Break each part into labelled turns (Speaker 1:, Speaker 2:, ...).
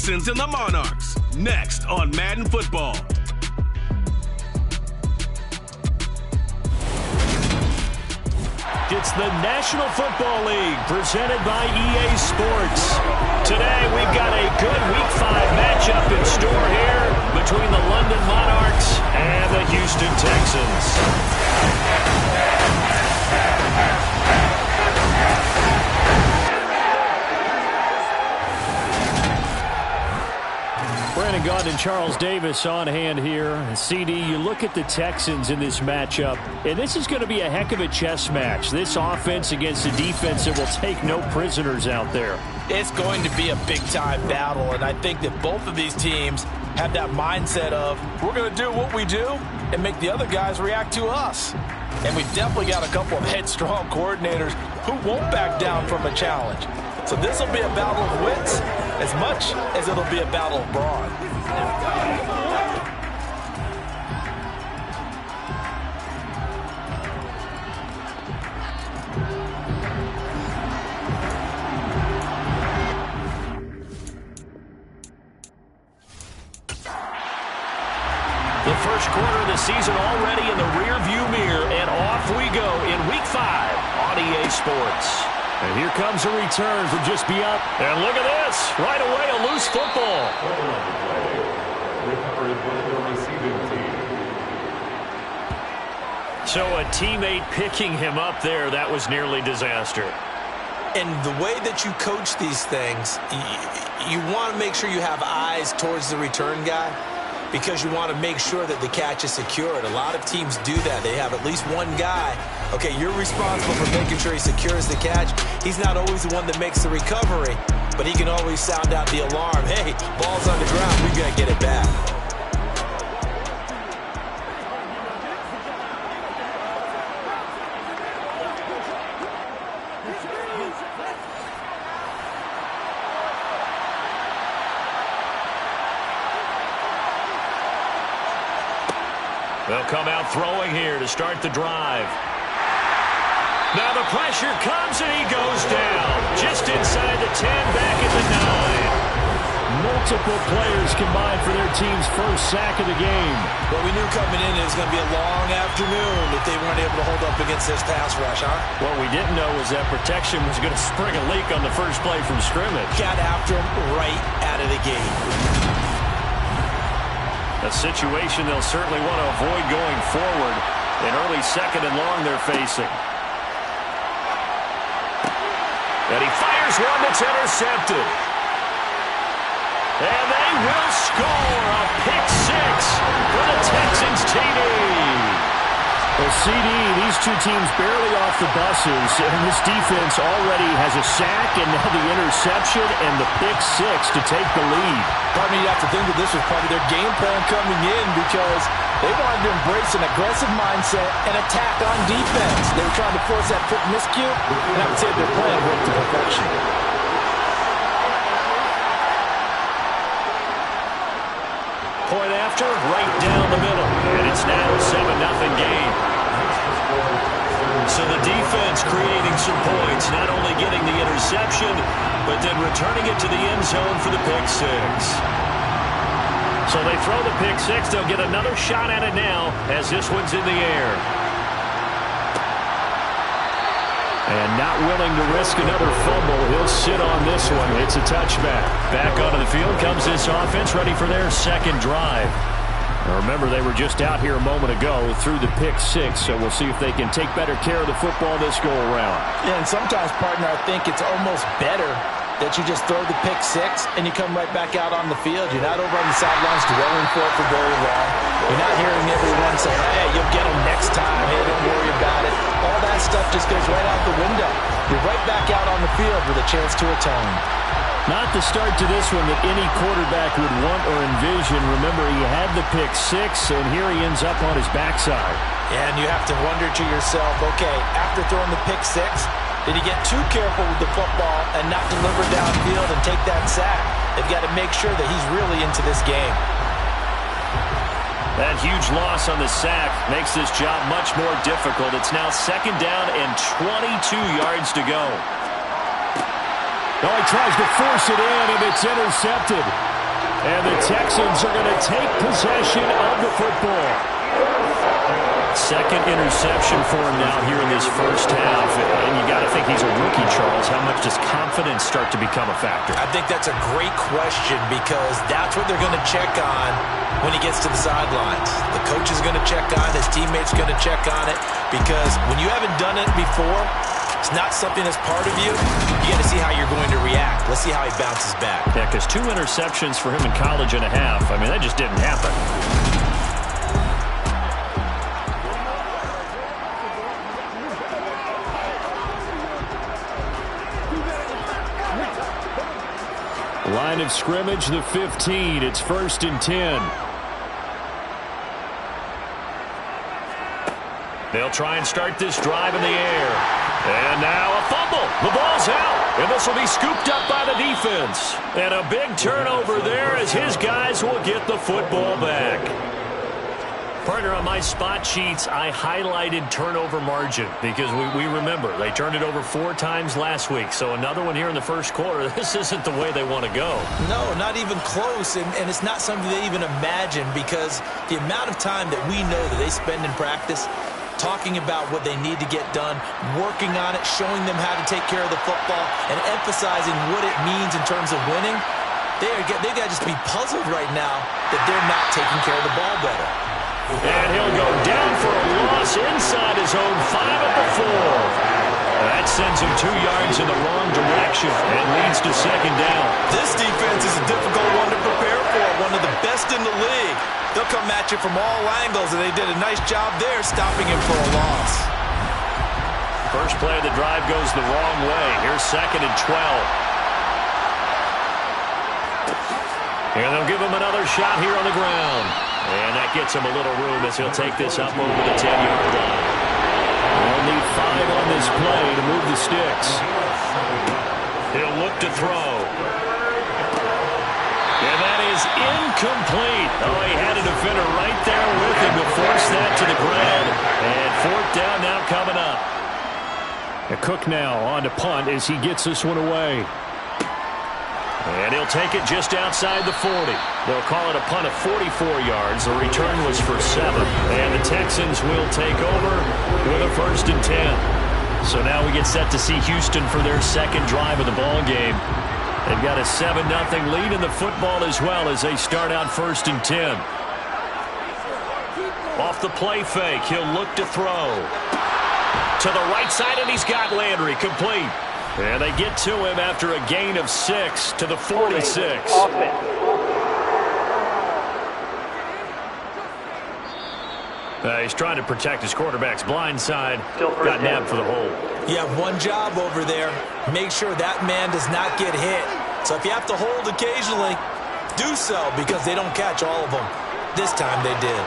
Speaker 1: Texans and the Monarchs, next on Madden Football.
Speaker 2: It's the National Football League presented by EA Sports. Today we've got a good Week 5 matchup in store here between the London Monarchs and the Houston Texans. Brandon Gaudin and Charles Davis on hand here. CD, you look at the Texans in this matchup, and this is going to be a heck of a chess match. This offense against a defense that will take no prisoners out there.
Speaker 3: It's going to be a big-time battle, and I think that both of these teams have that mindset of, we're going to do what we do and make the other guys react to us. And we've definitely got a couple of headstrong coordinators who won't back down from a challenge. So this will be a battle of wits as much as it'll be a battle of brawn.
Speaker 2: The first quarter of the season already in the rear-view mirror, and off we go in Week 5 on EA Sports. And here comes a return from just beyond. And look at this. Right away, a loose football. So a teammate picking him up there, that was nearly disaster.
Speaker 3: And the way that you coach these things, you want to make sure you have eyes towards the return guy, because you want to make sure that the catch is secured. A lot of teams do that. They have at least one guy. Okay, you're responsible for making sure he secures the catch. He's not always the one that makes the recovery, but he can always sound out the alarm. Hey, ball's on the ground. We got to get it back.
Speaker 2: They'll come out throwing here to start the drive. Now the pressure comes and he goes down. Just inside the 10, back at the 9. Multiple players combined for their team's first sack of the game.
Speaker 3: Well, we knew coming in it was going to be a long afternoon if they weren't able to hold up against this pass rush, huh?
Speaker 2: What we didn't know was that protection was going to spring a leak on the first play from scrimmage.
Speaker 3: Got after him right out of the gate.
Speaker 2: A situation they'll certainly want to avoid going forward. An early second and long they're facing. And he fires one that's intercepted. And they will score a pick six for the Texans TD.
Speaker 4: Well, CD, these two teams barely off the buses, and this defense already has a sack and now the interception and the pick six to take the lead.
Speaker 3: I mean, you have to think that this was probably their game plan coming in, because they wanted to embrace an aggressive mindset and attack on defense. They were trying to force that foot miscue, and I would say their plan worked to perfection.
Speaker 2: Point after, right down the middle. And it's now a 7-0 game. So the defense creating some points, not only getting the interception, but then returning it to the end zone for the pick six. So they throw the pick six. They'll get another shot at it now as this one's in the air. And not willing to risk another fumble. He'll sit on this one. It's a touchback. Back onto the field comes this offense, ready for their second drive. Now remember, they were just out here a moment ago through the pick six, so we'll see if they can take better care of the football this go-around.
Speaker 3: Yeah, and sometimes, partner, I think it's almost better that you just throw the pick six and you come right back out on the field. You're not over on the sidelines dwelling for it for very long. You're not hearing everyone say, hey, you'll get them next time. Hey, don't worry about it. All that stuff just goes right out the window. You're right back out on the field with a chance to atone.
Speaker 4: Not the start to this one that any quarterback would want or envision. Remember, he had the pick six, and here he ends up on his backside.
Speaker 3: And you have to wonder to yourself, okay, after throwing the pick six, did he get too careful with the football and not deliver downfield and take that sack? They've got to make sure that he's really into this game.
Speaker 2: That huge loss on the sack makes this job much more difficult. It's now second down and 22 yards to go.
Speaker 4: Oh, he tries to force it in, and it's intercepted.
Speaker 2: And the Texans are going to take possession of the football. Second interception for him now here in this first half. And you got to think he's a rookie, Charles. How much does confidence start to become a factor?
Speaker 3: I think that's a great question because that's what they're going to check on when he gets to the sidelines. The coach is going to check on it. His teammates are going to check on it because when you haven't done it before, it's not something that's part of you. You got to see how you're going to react. Let's see how he bounces back.
Speaker 2: Yeah, because 2 interceptions for him in college and a half. I mean, that just didn't happen. Line of scrimmage, the 15. It's 1st and 10. They'll try and start this drive in the air. And now a fumble. The ball's out. And this will be scooped up by the defense. And a big turnover there as his guys will get the football back. Partner, on my spot sheets, I highlighted turnover margin because we remember they turned it over 4 times last week. So another one here in the first quarter. This isn't the way they want to go.
Speaker 3: No, not even close. And it's not something they even imagine because the amount of time that we know that they spend in practice talking about what they need to get done, working on it, showing them how to take care of the football, and emphasizing what it means in terms of winning, they got to just be puzzled right now that they're not taking care of the ball better.
Speaker 2: And he'll go down for a loss inside his own 5 at the 4. That sends him 2 yards in the wrong direction and leads to 2nd down.
Speaker 3: This defense is a difficult one to prepare for, one of the best in the league. They'll come at you from all angles, and they did a nice job there stopping him for a loss.
Speaker 2: First play of the drive goes the wrong way. Here's 2nd and 12. And they'll give him another shot here on the ground. And that gets him a little room as he'll take this up over the 10-yard line. They'll need 5 on this play to move the sticks. He'll look to throw. And that is incomplete. Oh, he had a defender right there with him to force that to the ground. And 4th down now coming up. Cook now on to punt as he gets this one away. And he'll take it just outside the 40. They'll call it a punt of 44 yards. The return was for 7. And the Texans will take over with a 1st and 10. So now we get set to see Houston for their 2nd drive of the ball game. They've got a 7-0 lead in the football as well as they start out 1st and 10. Off the play fake, he'll look to throw. To the right side, and he's got Landry complete. And they get to him after a gain of 6 to the 46. He's trying to protect his quarterback's blind side. Got nabbed for the hold.
Speaker 3: You have one job over there. Make sure that man does not get hit. So if you have to hold occasionally, do so because they don't catch all of them. This time they did.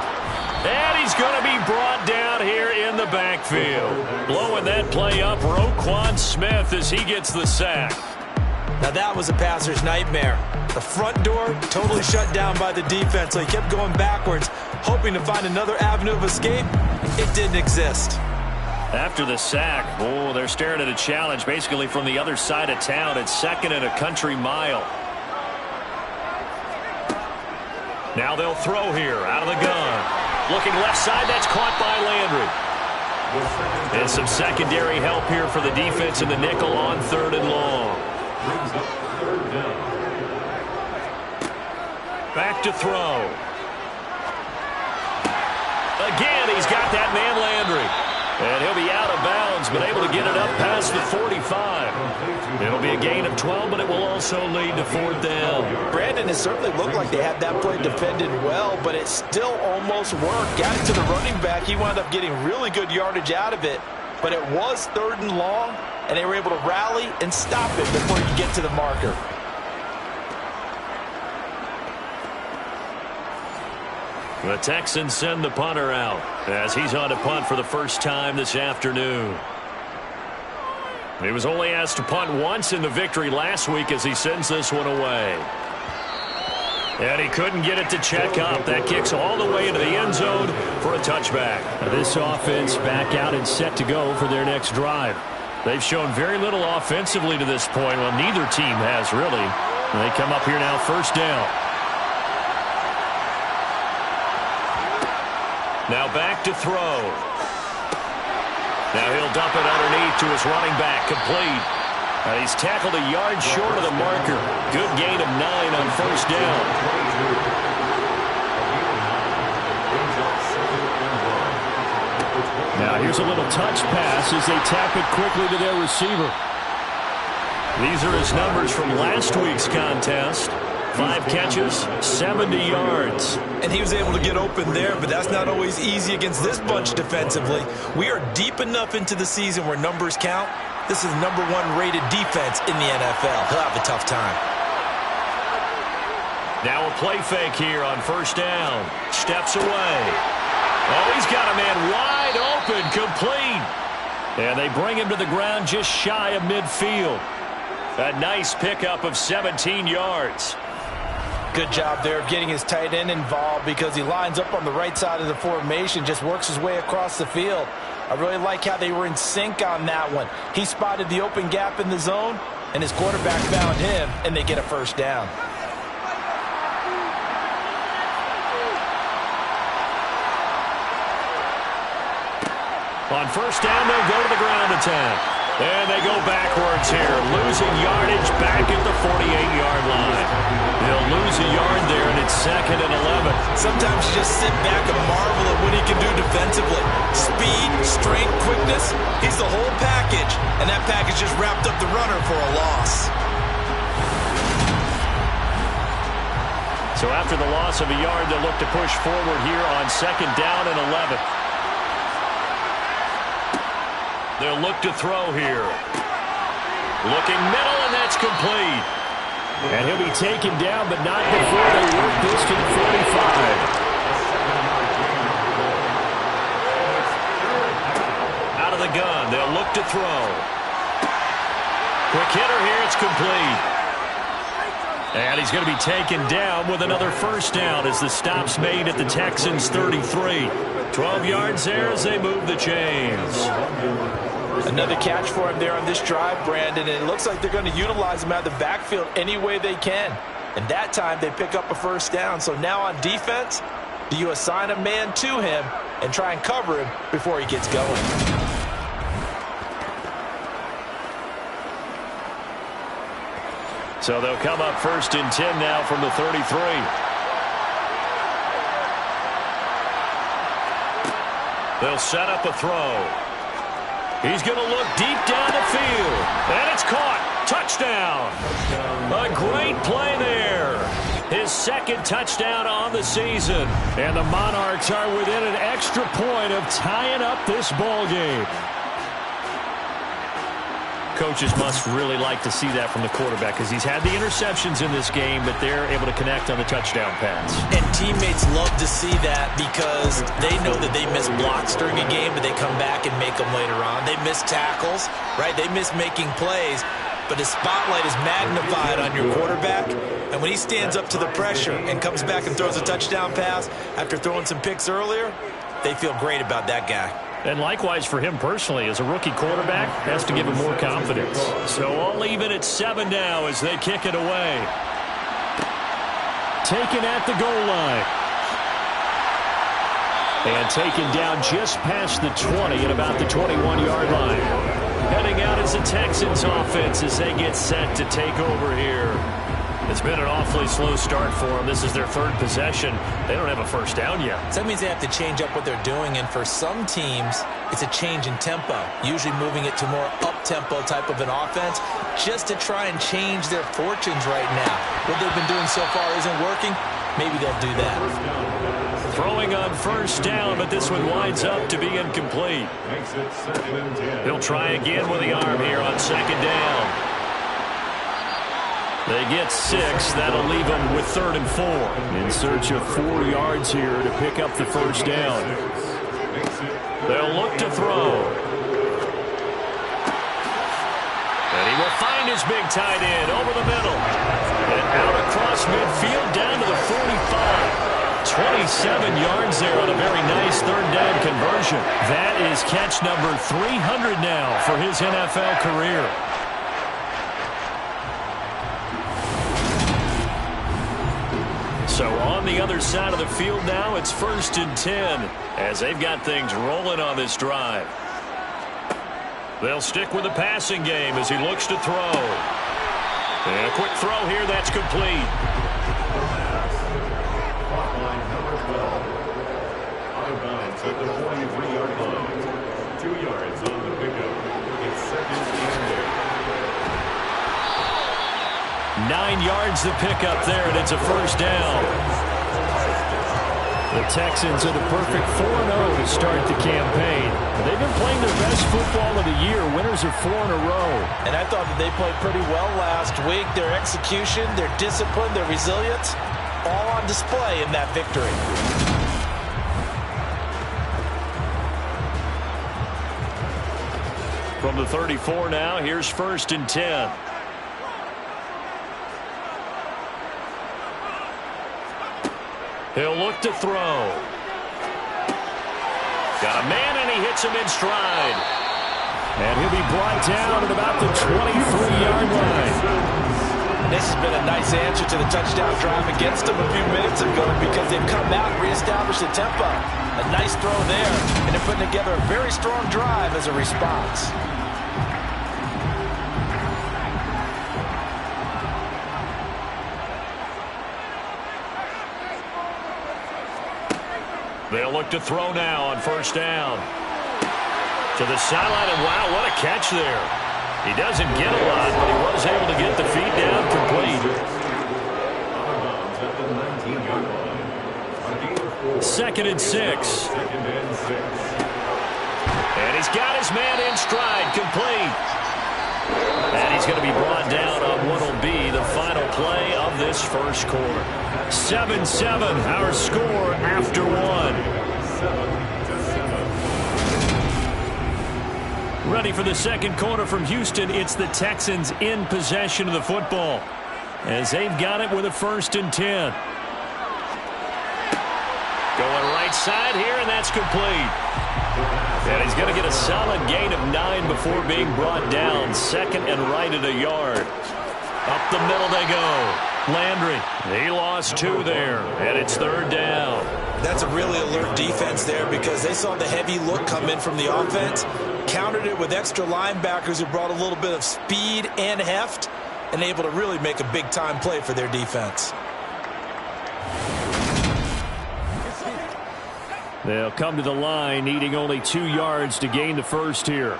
Speaker 2: And he's going to be brought down here in the backfield. Blowing that play up, Roquan Smith as he gets the sack.
Speaker 3: Now that was a passer's nightmare. The front door totally shut down by the defense, so he kept going backwards, hoping to find another avenue of escape. It didn't exist.
Speaker 2: After the sack, oh, they're staring at a challenge basically from the other side of town. It's 2nd and a country mile. Now they'll throw here out of the gun. Looking left side, that's caught by Landry. And some secondary help here for the defense in the nickel on 3rd and long. Back to throw. Again, he's got that man Landry. And he'll be out of bounds, but able to get it up past the 45. It'll be a gain of 12, but it will also lead to 4th down.
Speaker 3: Brandon, it certainly looked like they had that play defended well, but it still almost worked. Got it to the running back. He wound up getting really good yardage out of it, but it was 3rd and long, and they were able to rally and stop it before you get to the marker.
Speaker 2: The Texans send the punter out as he's on to punt for the first time this afternoon. He was only asked to punt once in the victory last week as he sends this one away. And he couldn't get it to check up. That kicks all the way into the end zone for a touchback. This offense back out and set to go for their next drive. They've shown very little offensively to this point. Well, neither team has really. They come up here now 1st down. Now back to throw. Now he'll dump it underneath to his running back. Complete. And he's tackled a yard short of the marker. Good gain of 9 on first down.
Speaker 4: Now here's a little touch pass as they tap it quickly to their receiver.
Speaker 2: These are his numbers from last week's contest. 5 catches, 70 yards.
Speaker 3: And he was able to get open there, but that's not always easy against this bunch defensively. We are deep enough into the season where numbers count. This is #1 rated defense in the NFL. He'll have a tough time.
Speaker 2: Now a play fake here on first down. Steps away. Oh, he's got a man wide open, complete. And they bring him to the ground just shy of midfield. A nice pickup of 17 yards.
Speaker 5: Good job there of getting his tight end involved because he lines up on the right side of the formation, just works his way across the field. I really like how they were in sync on that one. He spotted the open gap in the zone, and his quarterback found him, and they get a first down.
Speaker 2: On first down, they'll go to the ground attack. And they go backwards here, losing yardage back at the 48-yard line. They'll lose a yard there, and it's 2nd and 11.
Speaker 3: Sometimes you just sit back and marvel at what he can do defensively. Speed, strength, quickness, he's the whole package. And that package just wrapped up the runner for a loss.
Speaker 2: So after the loss of a yard, they'll look to push forward here on 2nd down and 11. They'll look to throw here. Looking middle, and that's complete.
Speaker 4: And he'll be taken down, but not before they work this to the 45.
Speaker 2: Out of the gun, they'll look to throw. Quick hitter here, it's complete. And he's going to be taken down with another first down as the stop's made at the Texans' 33. 12 yards there as they move the chains.
Speaker 5: Another catch for him there on this drive, Brandon, and it looks like they're going to utilize him out of the backfield any way they can. And that time they pick up a first down. So now on defense, do you assign a man to him and try and cover him before he gets going?
Speaker 2: So they'll come up 1st and 10 now from the 33. They'll set up a throw. He's going to look deep down the field. And it's caught. Touchdown. A great play there. His 2nd touchdown on the season. And the Monarchs are within an extra point of tying up this ball game. Coaches must really like to see that from the quarterback because he's had the interceptions in this game, but they're able to connect on the touchdown pass.
Speaker 3: And teammates love to see that because they know that they miss blocks during a game, but they come back and make them later on. They miss tackles, right? They miss making plays, but the spotlight is magnified on your quarterback. And when he stands up to the pressure and comes back and throws a touchdown pass after throwing some picks earlier, they feel great about that guy.
Speaker 2: And likewise for him personally, as a rookie quarterback, has to give him more confidence. So all even at 7 now as they kick it away.
Speaker 4: Taken at the goal line. And taken down just past the 20 at about the 21-yard line.
Speaker 2: Heading out is the Texans offense as they get set to take over here. It's been an awfully slow start for them. This is their 3rd possession. They don't have a first down yet.
Speaker 3: So that means they have to change up what they're doing, and for some teams, it's a change in tempo, usually moving it to more up-tempo type of an offense just to try and change their fortunes right now. What they've been doing so far isn't working. Maybe they'll do that.
Speaker 2: Throwing on first down, but this one winds up to be incomplete. He'll try again with the arm here on 2nd down. They get 6. That'll leave them with 3rd and 4.
Speaker 4: In search of 4 yards here to pick up the first down.
Speaker 2: They'll look to throw. And he will find his big tight end over the middle. And out across midfield down to the 45. 27 yards there on a very nice 3rd down conversion. That is catch number 300 now for his NFL career. So on the other side of the field now, it's 1st and 10 as they've got things rolling on this drive. They'll stick with the passing game as he looks to throw. And a quick throw here, that's complete.
Speaker 6: At the 43-yard line, 2 yards on the pickup. It's 2nd and
Speaker 2: 9 yards the pickup there, and it's a 1st down.
Speaker 4: The Texans are the perfect 4-0 to start the campaign. They've been playing their best football of the year. Winners of 4 in a row.
Speaker 5: And I thought that they played pretty well last week. Their execution, their discipline, their resilience, all on display in that victory.
Speaker 2: From the 34 now, here's 1st and 10. He'll look to throw. Got a man, and he hits him in stride.
Speaker 4: And he'll be brought down at about the 23-yard line.
Speaker 5: This has been a nice answer to the touchdown drive against them a few minutes ago because they've come out and reestablished the tempo. A nice throw there, and they're putting together a very strong drive as a response.
Speaker 2: They'll look to throw now on 1st down. To the sideline, and wow, what a catch there. He doesn't get a lot, but he was able to get the feet down complete. 2nd and 6. And he's got his man in stride, complete. And he's going to be brought down on what will be the final play of this 1st quarter. 7-7, our score after 1. Ready for the 2nd quarter from Houston. It's the Texans in possession of the football as they've got it with a 1st and 10. Going right side here, and that's complete. And he's going to get a solid gain of 9 before being brought down. 2nd and right at a yard. Up the middle they go. Landry, he lost 2 there, and it's 3rd down.
Speaker 3: That's a really alert defense there because they saw the heavy look come in from the offense, countered it with extra linebackers who brought a little bit of speed and heft, and able to really make a big-time play for their defense.
Speaker 4: They'll come to the line, needing only 2 yards to gain the 1st here.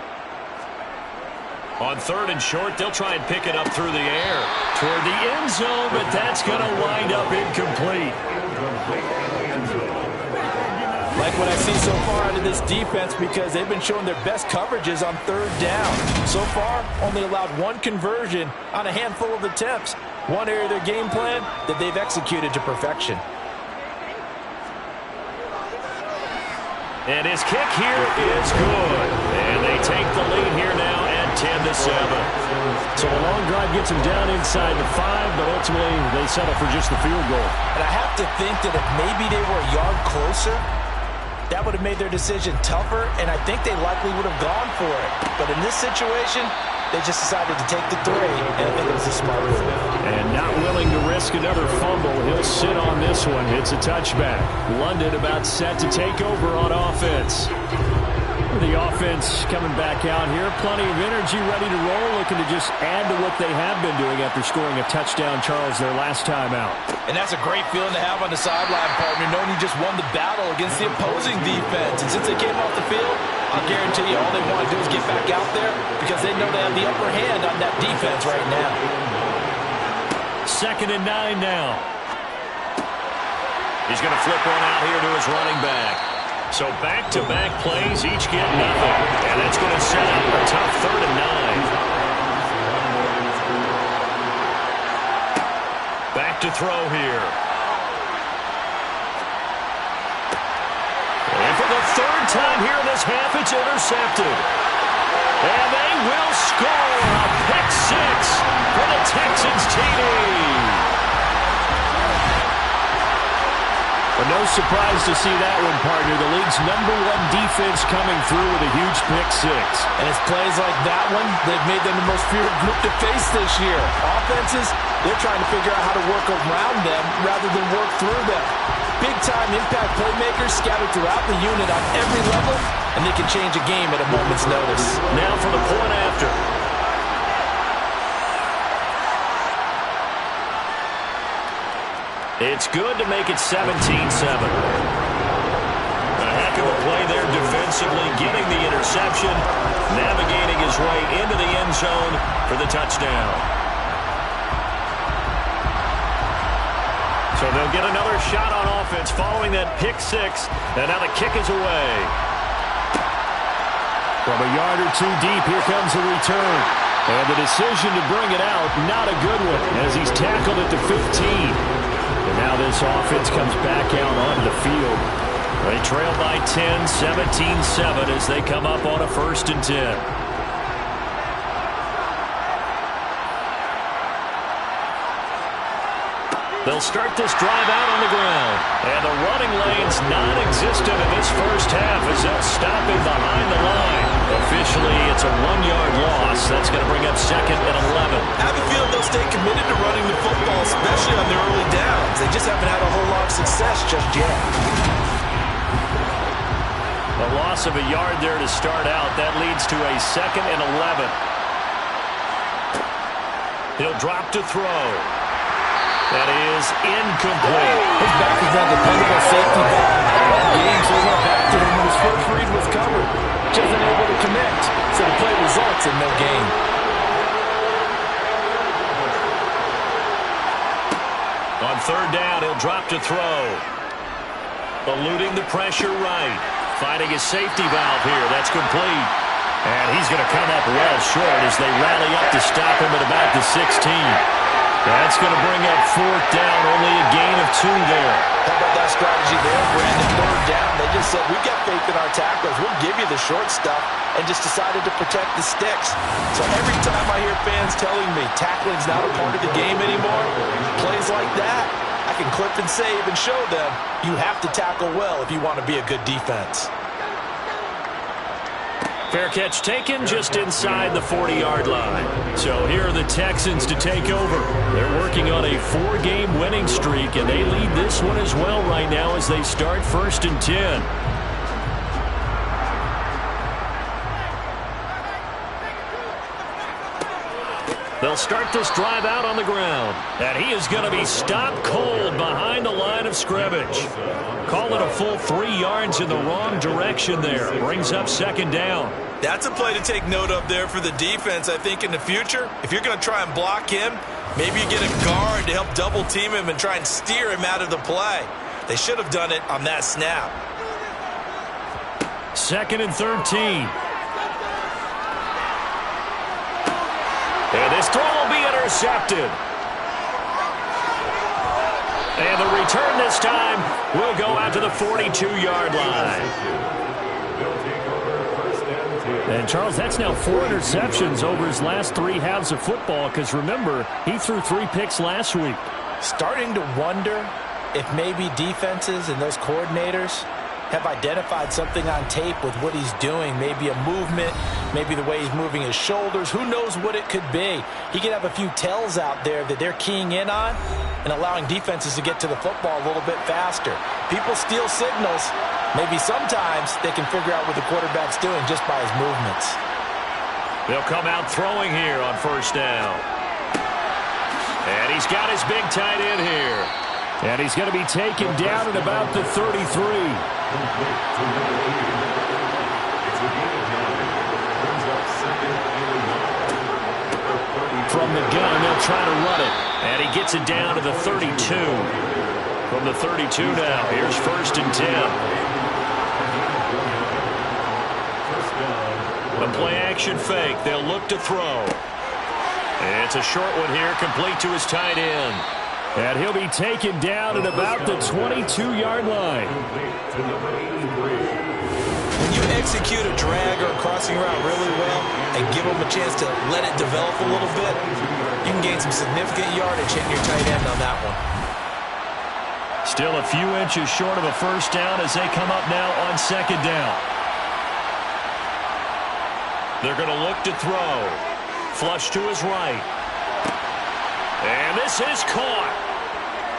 Speaker 2: On 3rd and short, they'll try and pick it up through the air toward the end zone, but that's going to wind up incomplete.
Speaker 5: Like what I see so far out of this defense because they've been showing their best coverages on 3rd down. So far, only allowed 1 conversion on a handful of attempts. One area of their game plan that they've executed to perfection.
Speaker 2: And his kick here is good. And they take the lead here now at 10-7.
Speaker 4: So a long drive gets them down inside the 5, but ultimately they settle for just the field goal.
Speaker 5: And I have to think that if maybe they were a yard closer, that would have made their decision tougher, and I think they likely would have gone for it. But in this situation, they just decided to take the 3, and I think it was a smart move.
Speaker 4: And not willing to risk another fumble, he'll sit on this one. It's a touchback. London about set to take over on offense. The offense coming back out here. Plenty of energy, ready to roll, looking to just add to what they have been doing after scoring a touchdown, Charles, their last time out.
Speaker 5: And that's a great feeling to have on the sideline, partner, knowing you just won the battle against the opposing defense. And since they came off the field, I'll guarantee you all they want to do is get back out there because they know they have the upper hand on that defense right now.
Speaker 2: 2nd and 9 now. He's going to flip one out here to his running back. So back-to-back plays, each get nothing. And that's going to set up a tough 3rd and 9. Back to throw here. And for the 3rd time here in this half, it's intercepted. And they will score a pick 6 for the Texans TD. Well, no surprise to see that one, partner. The league's #1 defense coming through with a huge pick-6.
Speaker 5: And it's plays like that one they've made them the most feared group to face this year. Offenses, they're trying to figure out how to work around them rather than work through them. Big-time impact playmakers scattered throughout the unit on every level, and they can change a game at a moment's notice.
Speaker 2: Now for the point after. It's good to make it 17-7. A heck of a play there defensively, getting the interception, navigating his way into the end zone for the touchdown. So they'll get another shot on offense following that pick-6, and now the kick is away. From a yard or two deep, here comes the return. And the decision to bring it out, not a good one, as he's tackled at the 15. And now this offense comes back out onto the field. They trail by 10, 17-7 as they come up on a 1st and 10. They'll start this drive out on the ground. And the running lane's non-existent in this first half as they'll stop him behind the line. Officially, it's a 1-yard loss. That's going to bring up 2nd and 11.
Speaker 3: I have a feeling they'll stay committed to running the football, especially on their early downs. They just haven't had a whole lot of success just yet.
Speaker 2: A loss of a yard there to start out. That leads to a 2nd and 11. He'll drop to throw. That is incomplete.
Speaker 5: His back is that dependable safety back. Game, so he went back to him when his first read was covered. Just unable to connect. So the play results in no gain.
Speaker 2: On 3rd down, he'll drop to throw. Eluding the pressure right. Finding his safety valve here. That's complete. And he's going to come up well short as they rally up to stop him at about the 16. That's going to bring up 4th down, only a gain of 2 there.
Speaker 3: How about that strategy there, Brandon? 3rd down, they just said, we've got faith in our tacklers. We'll give you the short stuff, and just decided to protect the sticks. So every time I hear fans telling me tackling's not a part of the game anymore, plays like that, I can clip and save and show them you have to tackle well if you want to be a good defense.
Speaker 2: Fair catch taken just inside the 40-yard line. So here are the Texans to take over. They're working on a 4-game winning streak, and they lead this one as well right now as they start 1st and 10. They'll start this drive out on the ground. And he is going to be stopped cold behind the line of scrimmage. Call it a full 3 yards in the wrong direction there. Brings up 2nd down.
Speaker 3: That's a play to take note of there for the defense, I think, in the future. If you're going to try and block him, maybe you get a guard to help double team him and try and steer him out of the play. They should have done it on that snap.
Speaker 2: 2nd and 13. And this throw will be intercepted. And the return this time will go out to the 42-yard line. And, Charles, that's now 4 interceptions over his last 3 halves of football because, remember, he threw 3 picks last week.
Speaker 5: Starting to wonder if maybe defenses and those coordinators have identified something on tape with what he's doing. Maybe a movement, maybe the way he's moving his shoulders. Who knows what it could be? He could have a few tells out there that they're keying in on and allowing defenses to get to the football a little bit faster. People steal signals. Maybe sometimes they can figure out what the quarterback's doing just by his movements.
Speaker 2: They'll come out throwing here on 1st down. And he's got his big tight end here. And he's going to be taken down at about the 33. From the gun, they'll try to run it. And he gets it down to the 32. From the 32 now, here's 1st and 10. The play-action fake. They'll look to throw. It's a short one here, complete to his tight end. And he'll be taken down at about the 22-yard line.
Speaker 3: When you execute a drag or a crossing route really well and give them a chance to let it develop a little bit, you can gain some significant yardage hitting your tight end on that one.
Speaker 2: Still a few inches short of a first down as they come up now on second down. They're going to look to throw. Flush to his right. And this is caught.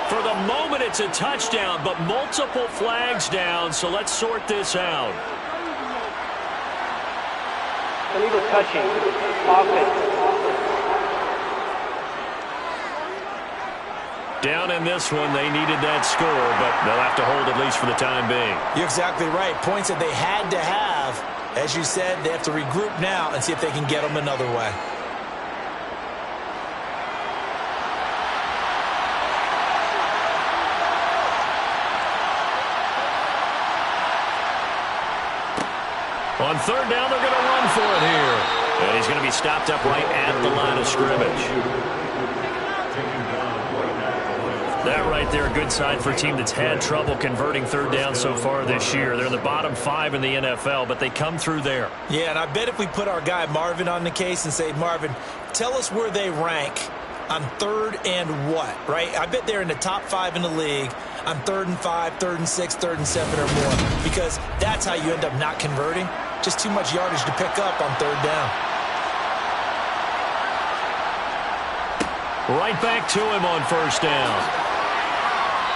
Speaker 2: For the moment, it's a touchdown, but multiple flags down, so let's sort this out.
Speaker 7: Illegal touching. Offense.
Speaker 2: Down in this one, they needed that score, but they'll have to hold at least for the time being.
Speaker 3: You're exactly right. Points that they had to have. As you said, they have to regroup now and see if they can get them another way.
Speaker 2: On third down, they're going to run for it here. And he's going to be stopped up right at the line of scrimmage. That right there, a good sign for a team that's had trouble converting third down so far this year. They're in the bottom 5 in the NFL, but they come through there.
Speaker 3: Yeah, and I bet if we put our guy Marvin on the case and say, Marvin, tell us where they rank on third and what, right? I bet they're in the top 5 in the league on 3rd and 5, 3rd and 6, 3rd and 7 or more, because that's how you end up not converting. Just too much yardage to pick up on third down.
Speaker 2: Right back to him on first down.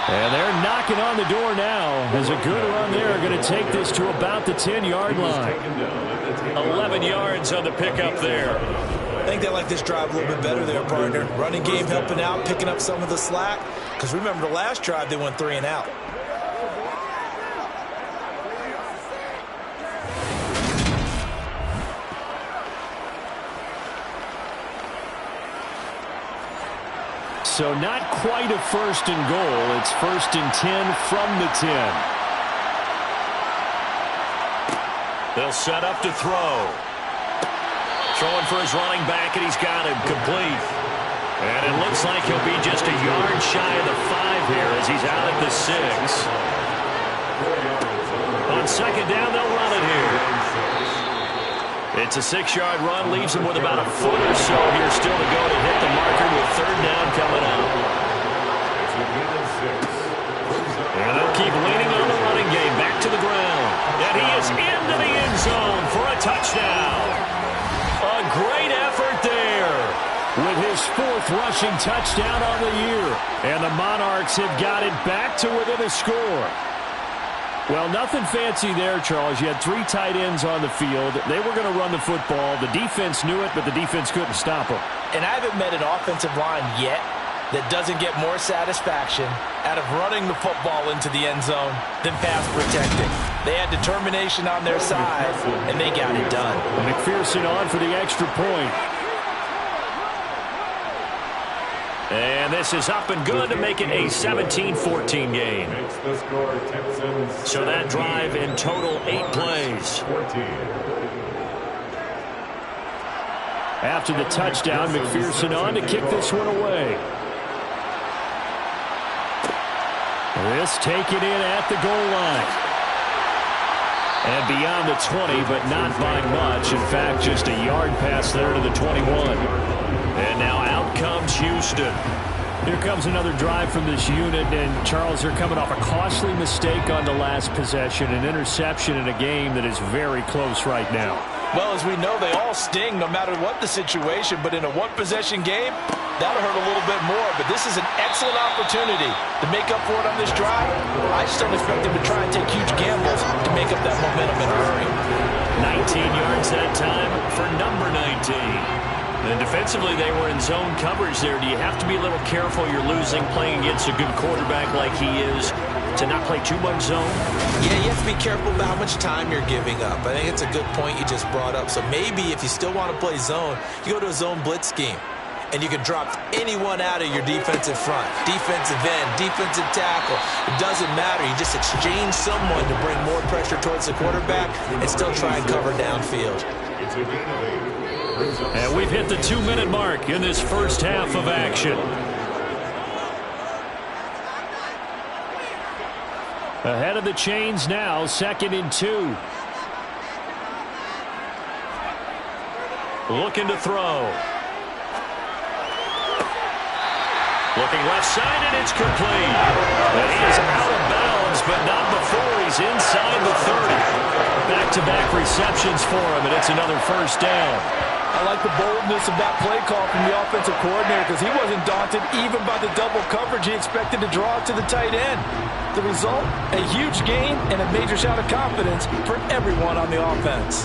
Speaker 2: And they're knocking on the door now as a good run there. Going to take this to about the 10-yard line. 11 yards on the pickup there.
Speaker 3: I think they like this drive a little bit better there, partner. Running game helping out, picking up some of the slack. Because remember the last drive, they went 3 and out.
Speaker 2: So not quite a first and goal. It's 1st and 10 from the 10. They'll set up to throw. Throwing for his running back, and he's got him complete. And it looks like he'll be just a yard shy of the 5 here as he's out at the 6. On second down, they'll run it here. It's a 6-yard run, leaves him with about a foot or so here still to go to hit the marker with third down coming up. And they'll keep leaning on the running game, back to the ground. And he is into the end zone for a touchdown. A great effort there with his 4th rushing touchdown on the year. And the Monarchs have got it back to within a score. Well, nothing fancy there, Charles. You had 3 tight ends on the field. They were going to run the football. The defense knew it, but the defense couldn't stop them.
Speaker 5: And I haven't met an offensive line yet that doesn't get more satisfaction out of running the football into the end zone than pass protecting. They had determination on their side, and they got it done.
Speaker 2: McPherson on for the extra point. And this is up and good to make it a 17-14 game. So that drive in total 8 plays. After the touchdown, McPherson on to kick this one away. This taken in at the goal line. And beyond the 20, but not by much. In fact, just a yard pass there to the 21. And now out comes Houston. Here comes another drive from this unit, and Charles, they're coming off a costly mistake on the last possession, an interception in a game that is very close right now.
Speaker 5: Well, as we know, they all sting no matter what the situation, but in a one-possession game, that'll hurt a little bit more. But this is an excellent opportunity to make up for it on this drive. I just don't expect them to try and take huge gambles to make up that momentum in a hurry.
Speaker 2: 19 yards that time for number 19. And defensively, they were in zone coverage there. Do you have to be a little careful? You're losing playing against a good quarterback like he is to not play too much zone?
Speaker 3: Yeah, you have to be careful about how much time you're giving up. I think it's a good point you just brought up. So maybe if you still want to play zone, you go to a zone blitz scheme. And you can drop anyone out of your defensive front. Defensive end, defensive tackle. It doesn't matter. You just exchange someone to bring more pressure towards the quarterback and still try and cover downfield.
Speaker 6: It's a gain of 8.
Speaker 2: And we've hit the 2-minute mark in this first half of action. Ahead of the chains now, 2nd and 2. Looking to throw. Looking left side, and it's complete. And he is receptions for him, and it's another first down.
Speaker 5: I like the boldness of that play call from the offensive coordinator because he wasn't daunted even by the double coverage he expected to draw to the tight end. The result, a huge gain and a major shot of confidence for everyone on the offense.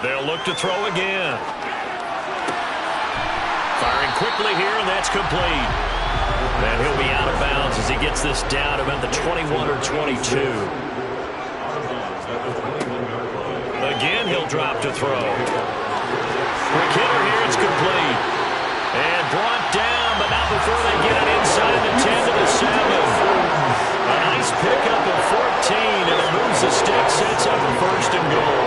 Speaker 2: They'll look to throw again. Firing quickly here, and that's complete. And he'll be out of bounds as he gets this down about the 21 or 22. Again, he'll drop to throw. Quick hitter here, it's complete. And brought down, but not before they get it inside the 10 to the 7. A nice pickup of 14, and it moves the stick, sets up a first and goal.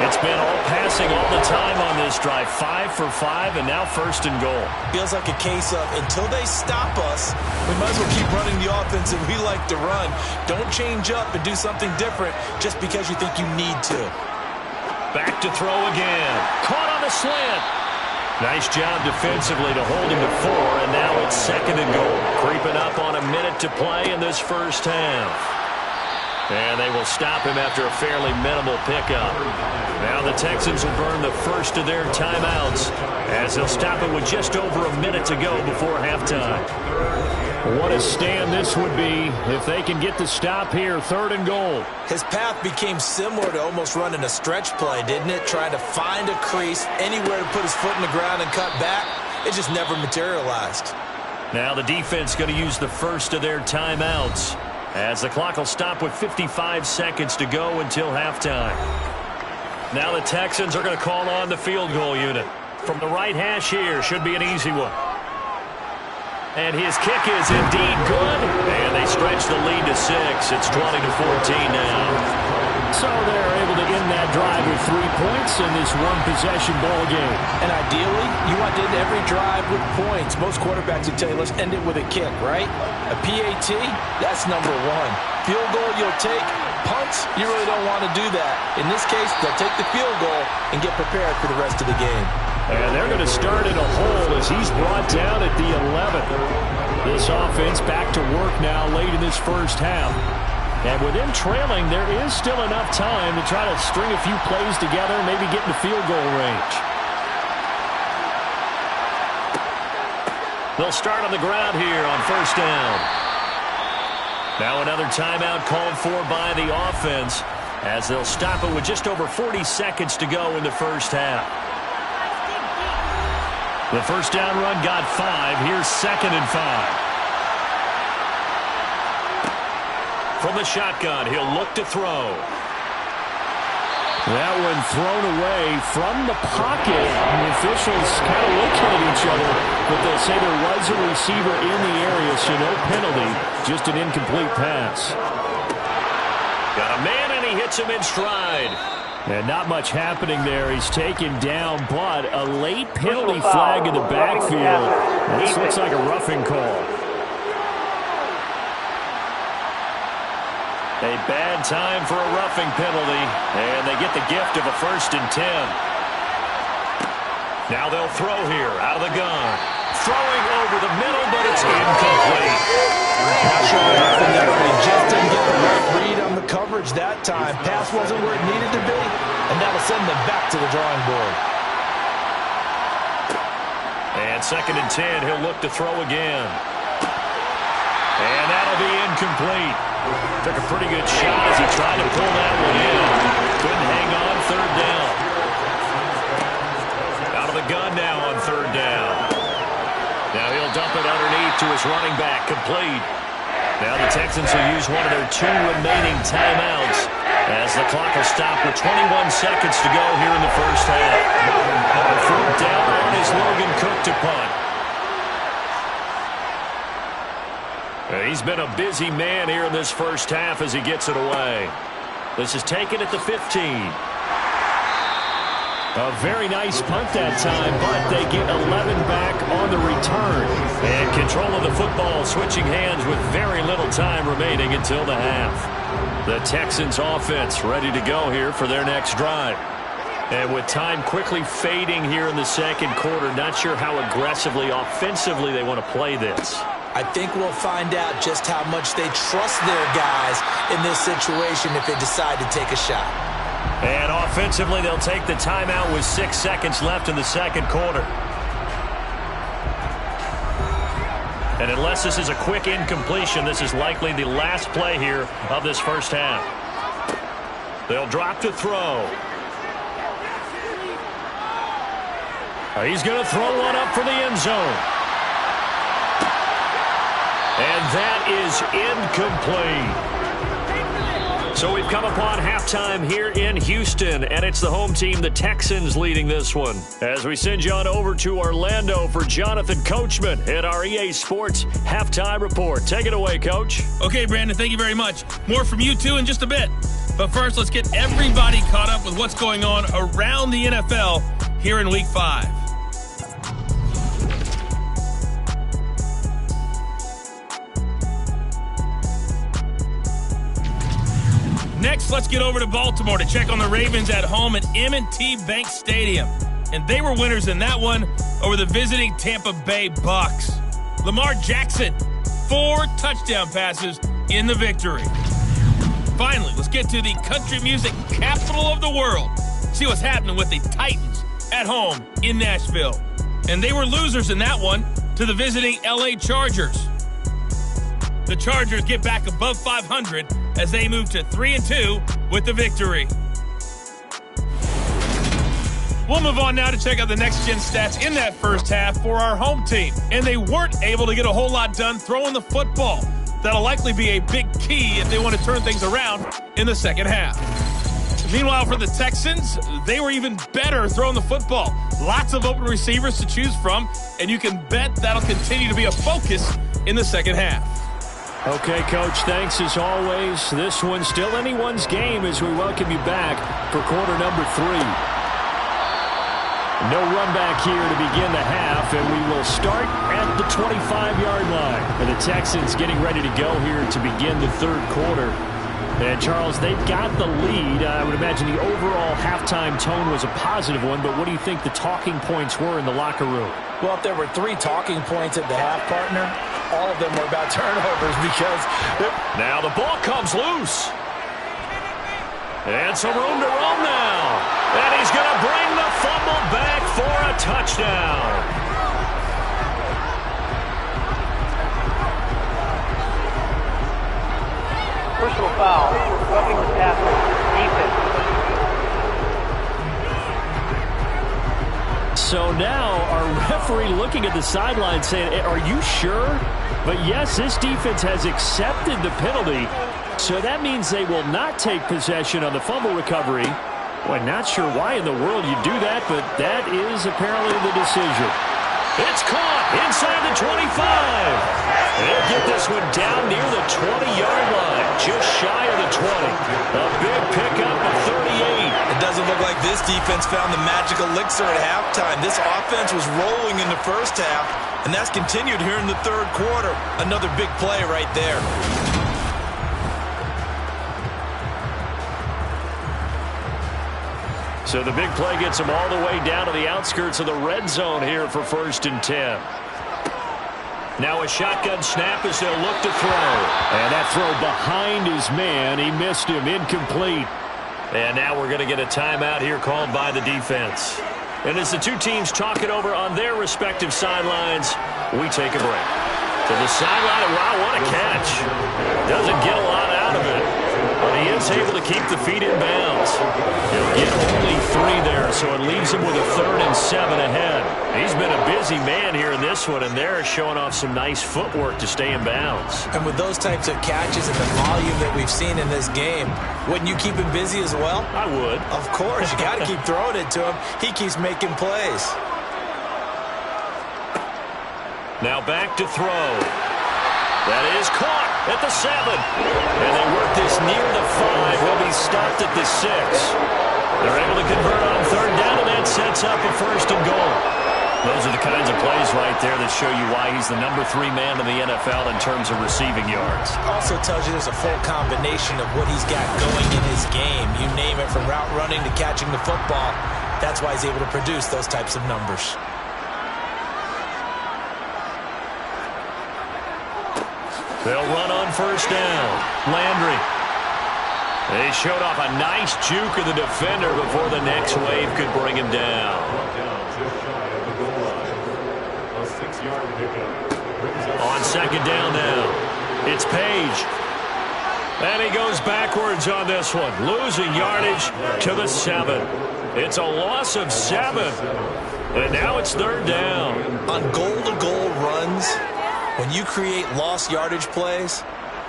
Speaker 2: It's been all passing all the time on this drive. 5 for 5, and now first and goal.
Speaker 3: Feels like a case of until they stop us, we might as well keep running the offense that we like to run. Don't change up and do something different just because you think you need to.
Speaker 2: Back to throw again. Caught on the slant. Nice job defensively to hold him to 4, and now it's second and goal. Creeping up on a minute to play in this first half. And they will stop him after a fairly minimal pickup. Now the Texans will burn the first of their timeouts as they'll stop it with just over a minute to go before halftime. What a stand this would be if they can get the stop here, third and goal.
Speaker 3: His path became similar to almost running a stretch play, didn't it? Trying to find a crease, anywhere to put his foot in the ground and cut back. It just never materialized.
Speaker 2: Now the defense going to use the first of their timeouts, as the clock will stop with 55 seconds to go until halftime. Now the Texans are going to call on the field goal unit. From the right hash here, should be an easy one. And his kick is indeed good. And they stretch the lead to 6. It's 20 to 14 now.
Speaker 4: So they're able to end that drive with 3 points in this one-possession ball game.
Speaker 5: And ideally, you want to end every drive with points. Most quarterbacks would tell you, let's end it with a kick, right? A PAT, that's number 1. Field goal, you'll take. Punts, you really don't want to do that. In this case, they'll take the field goal and get prepared for the rest of the game.
Speaker 2: And they're going to start in a hole as he's brought down at the 11th. This offense back to work now late in this first half. And with them trailing, there is still enough time to try to string a few plays together and maybe get in the field goal range. They'll start on the ground here on first down. Now another timeout called for by the offense as they'll stop it with just over 40 seconds to go in the first half. The first down run got 5. Here's second and 5. From the shotgun, he'll look to throw.
Speaker 4: That one thrown away from the pocket. The officials kind of looking at each other, but they'll say there was a receiver in the area, so no penalty, just an incomplete pass.
Speaker 2: Got a man, and he hits him in stride.
Speaker 4: And not much happening there. He's taken down, but a late penalty flag in the backfield. This looks like a roughing call.
Speaker 2: A bad time for a roughing penalty, and they get the gift of a first and 10. Now they'll throw here out of the gun. Throwing over the middle, but it's incomplete.
Speaker 5: Not sure what happened there, but he just didn't get the right read on the coverage that time. Pass wasn't where it needed to be, and that'll send them back to the drawing board.
Speaker 2: And second and 10, he'll look to throw again. And that'll be incomplete. Took a pretty good shot as he tried to pull that one in. Couldn't hang on, third down. Out of the gun now on third down. Now he'll dump it underneath to his running back, complete. Now the Texans will use one of their 2 remaining timeouts as the clock will stop with 21 seconds to go here in the first half. The fourth down on is Logan Cook to punt. He's been a busy man here in this first half as he gets it away. This is taken at the 15.
Speaker 4: A very nice punt that time, but they get 11 back on the return.
Speaker 2: And control of the football switching hands with very little time remaining until the half. The Texans offense ready to go here for their next drive. And with time quickly fading here in the second quarter, not sure how aggressively, offensively they want to play this.
Speaker 3: I think we'll find out just how much they trust their guys in this situation if they decide to take a shot.
Speaker 2: And offensively, they'll take the timeout with 6 seconds left in the second quarter. And unless this is a quick incompletion, this is likely the last play here of this first half. They'll drop to throw. He's going to throw one up for the end zone. And that is incomplete. So we've come upon halftime here in Houston, and it's the home team, the Texans, leading this one. As we send you on over to Orlando for Jonathan Coachman at our EA Sports Halftime Report. Take it away, Coach.
Speaker 8: Okay, Brandon, thank you very much. More from you two in just a bit. But first, let's get everybody caught up with what's going on around the NFL here in Week 5. Next, let's get over to Baltimore to check on the Ravens at home at M&T Bank Stadium. And they were winners in that one over the visiting Tampa Bay Bucks. Lamar Jackson, 4 touchdown passes in the victory. Finally, let's get to the country music capital of the world. See what's happening with the Titans at home in Nashville. And they were losers in that one to the visiting LA Chargers. The Chargers get back above 500 as they move to 3-2 with the victory. We'll move on now to check out the next-gen stats in that first half for our home team. And they weren't able to get a whole lot done throwing the football. That'll likely be a big key if they want to turn things around in the second half. Meanwhile, for the Texans, they were even better throwing the football. Lots of open receivers to choose from, and you can bet that'll continue to be a focus in the second half.
Speaker 2: Okay, Coach, thanks as always. This one's still anyone's game as we welcome you back for quarter number 3. No run back here to begin the half, and we will start at the 25-yard line. And the Texans getting ready to go here to begin the third quarter. And, Charles, they've got the lead. I would imagine the overall halftime tone was a positive one, but what do you think the talking points were in the locker room?
Speaker 5: Well, if there were 3 talking points at the half, partner, all of them were about turnovers because...
Speaker 2: Now the ball comes loose. And some room to roam now. And he's going to bring the fumble back for a touchdown.
Speaker 7: Personal foul, roughing the tackle, defense.
Speaker 2: So now our referee looking at the sideline saying, are you sure? But yes, this defense has accepted the penalty. So that means they will not take possession on the fumble recovery. Boy, not sure why in the world you do that, but that is apparently the decision. It's caught inside the 25. They'll get this one down near the 20-yard line, just shy of the 20. A big pickup at 38.
Speaker 3: It doesn't look like this defense found the magical elixir at halftime. This offense was rolling in the first half, and that's continued here in the third quarter. Another big play right there.
Speaker 2: So the big play gets him all the way down to the outskirts of the red zone here for 1st and 10. Now a shotgun snap as they'll look to throw. And that throw behind his man. He missed him. Incomplete. And now we're going to get a timeout here called by the defense. And as the two teams talk it over on their respective sidelines, we take a break. To the sideline. Wow, what a catch. Doesn't get a lot out of it. But he is able to keep the feet in bounds. He'll get only 3 there, so it leaves him with a 3rd and 7 ahead. He's been a busy man here in this one, and they're showing off some nice footwork to stay in bounds.
Speaker 3: And with those types of catches and the volume that we've seen in this game, wouldn't you keep him busy as well?
Speaker 2: I would.
Speaker 3: Of course. You got to keep throwing it to him. He keeps making plays.
Speaker 2: Now back to throw. That is caught at the 7. And they work this near the 5. He'll be stopped at the 6. They're able to convert on 3rd down, and that sets up a 1st and goal. Those are the kinds of plays right there that show you why he's the number 3 man in the NFL in terms of receiving yards.
Speaker 3: Also tells you there's a full combination of what he's got going in his game. You name it, from route running to catching the football. That's why he's able to produce those types of numbers.
Speaker 2: They'll run on first down. Landry. They showed off a nice juke of the defender before the next wave could bring him down. On second down now, it's Page. And he goes backwards on this one, losing yardage to the 7. It's a loss of 7. And now it's third down.
Speaker 3: On goal-to-goal runs, when you create lost yardage plays,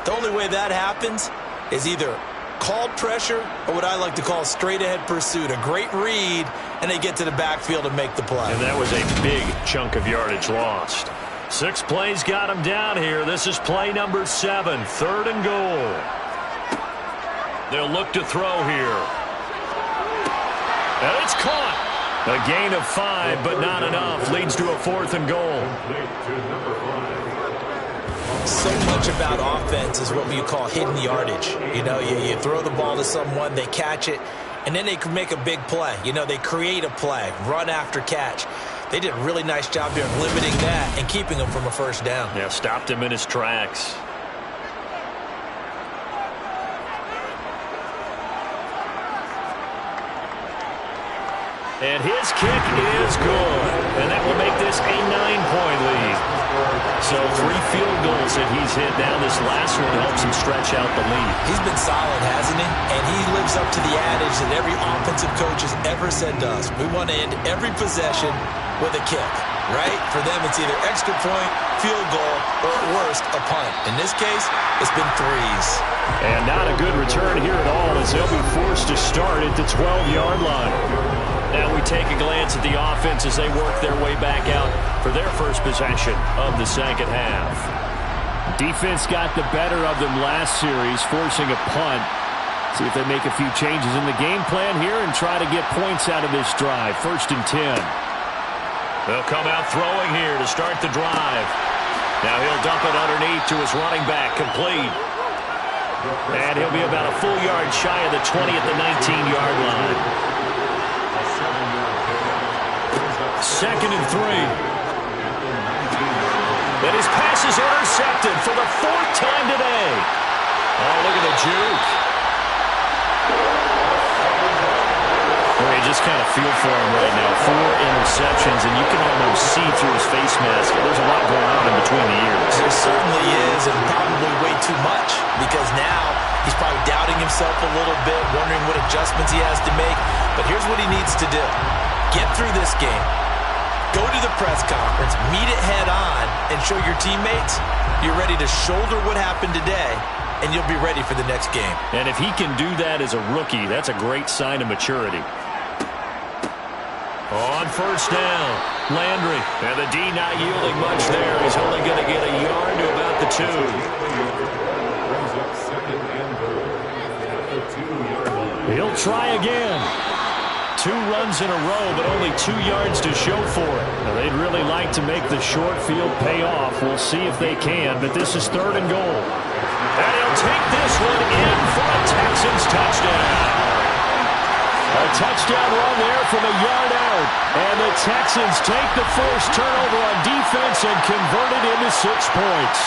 Speaker 3: the only way that happens is either called pressure or what I like to call straight-ahead pursuit. A great read, and they get to the backfield and make the play.
Speaker 2: And that was a big chunk of yardage lost. 6 plays got him down here. This is play number 7, 3rd and goal. They'll look to throw here. And it's caught. A gain of 5, but not enough. Leads to a 4th and goal.
Speaker 3: So much about offense is what you call hidden yardage. You know, you throw the ball to someone, they catch it, and then they can make a big play. You know, they create a play, run after catch. They did a really nice job here of limiting that and keeping him from a first down.
Speaker 2: Yeah, stopped him in his tracks. And his kick is good. And that will make this a 9-point lead. So 3 field goals that he's hit now. This last one helps him stretch out the lead.
Speaker 3: He's been solid, hasn't he? And he lives up to the adage that every offensive coach has ever said to us. We want to end every possession with a kick, right? For them, it's either extra point, field goal, or at worst, a punt. In this case, it's been 3s.
Speaker 2: And not a good return here at all as they'll be forced to start at the 12-yard line. Now we take a glance at the offense as they work their way back out for their first possession of the second half.
Speaker 4: Defense got the better of them last series, forcing a punt. See if they make a few changes in the game plan here and try to get points out of this drive. 1st and 10.
Speaker 2: They'll come out throwing here to start the drive. Now he'll dump it underneath to his running back, complete. And he'll be about a full yard shy of the 20 at the 19-yard line. 2nd and 3. And his pass is intercepted for the 4th time today. Oh, look at the juke. Well, you just kind of feel for him right now. 4 interceptions, and you can almost see through his face mask. There's a lot going on in between the ears.
Speaker 3: There certainly is, and probably way too much, because now he's probably doubting himself a little bit, wondering what adjustments he has to make. But here's what he needs to do. Get through this game. Go to the press conference, meet it head on, and show your teammates you're ready to shoulder what happened today, and you'll be ready for the next game.
Speaker 2: And if he can do that as a rookie, that's a great sign of maturity. On first down, Landry. And the D not yielding much there. He's only going to get a yard to about the 2.
Speaker 4: He'll try again.
Speaker 2: 2 runs in a row, but only 2 yards to show for it.
Speaker 4: Now, they'd really like to make the short field pay off. We'll see if they can, but this is 3rd and goal.
Speaker 2: And he'll take this one in for a Texans touchdown.
Speaker 4: A touchdown run there from a yard out. And the Texans take the first turnover on defense and convert it into 6 points.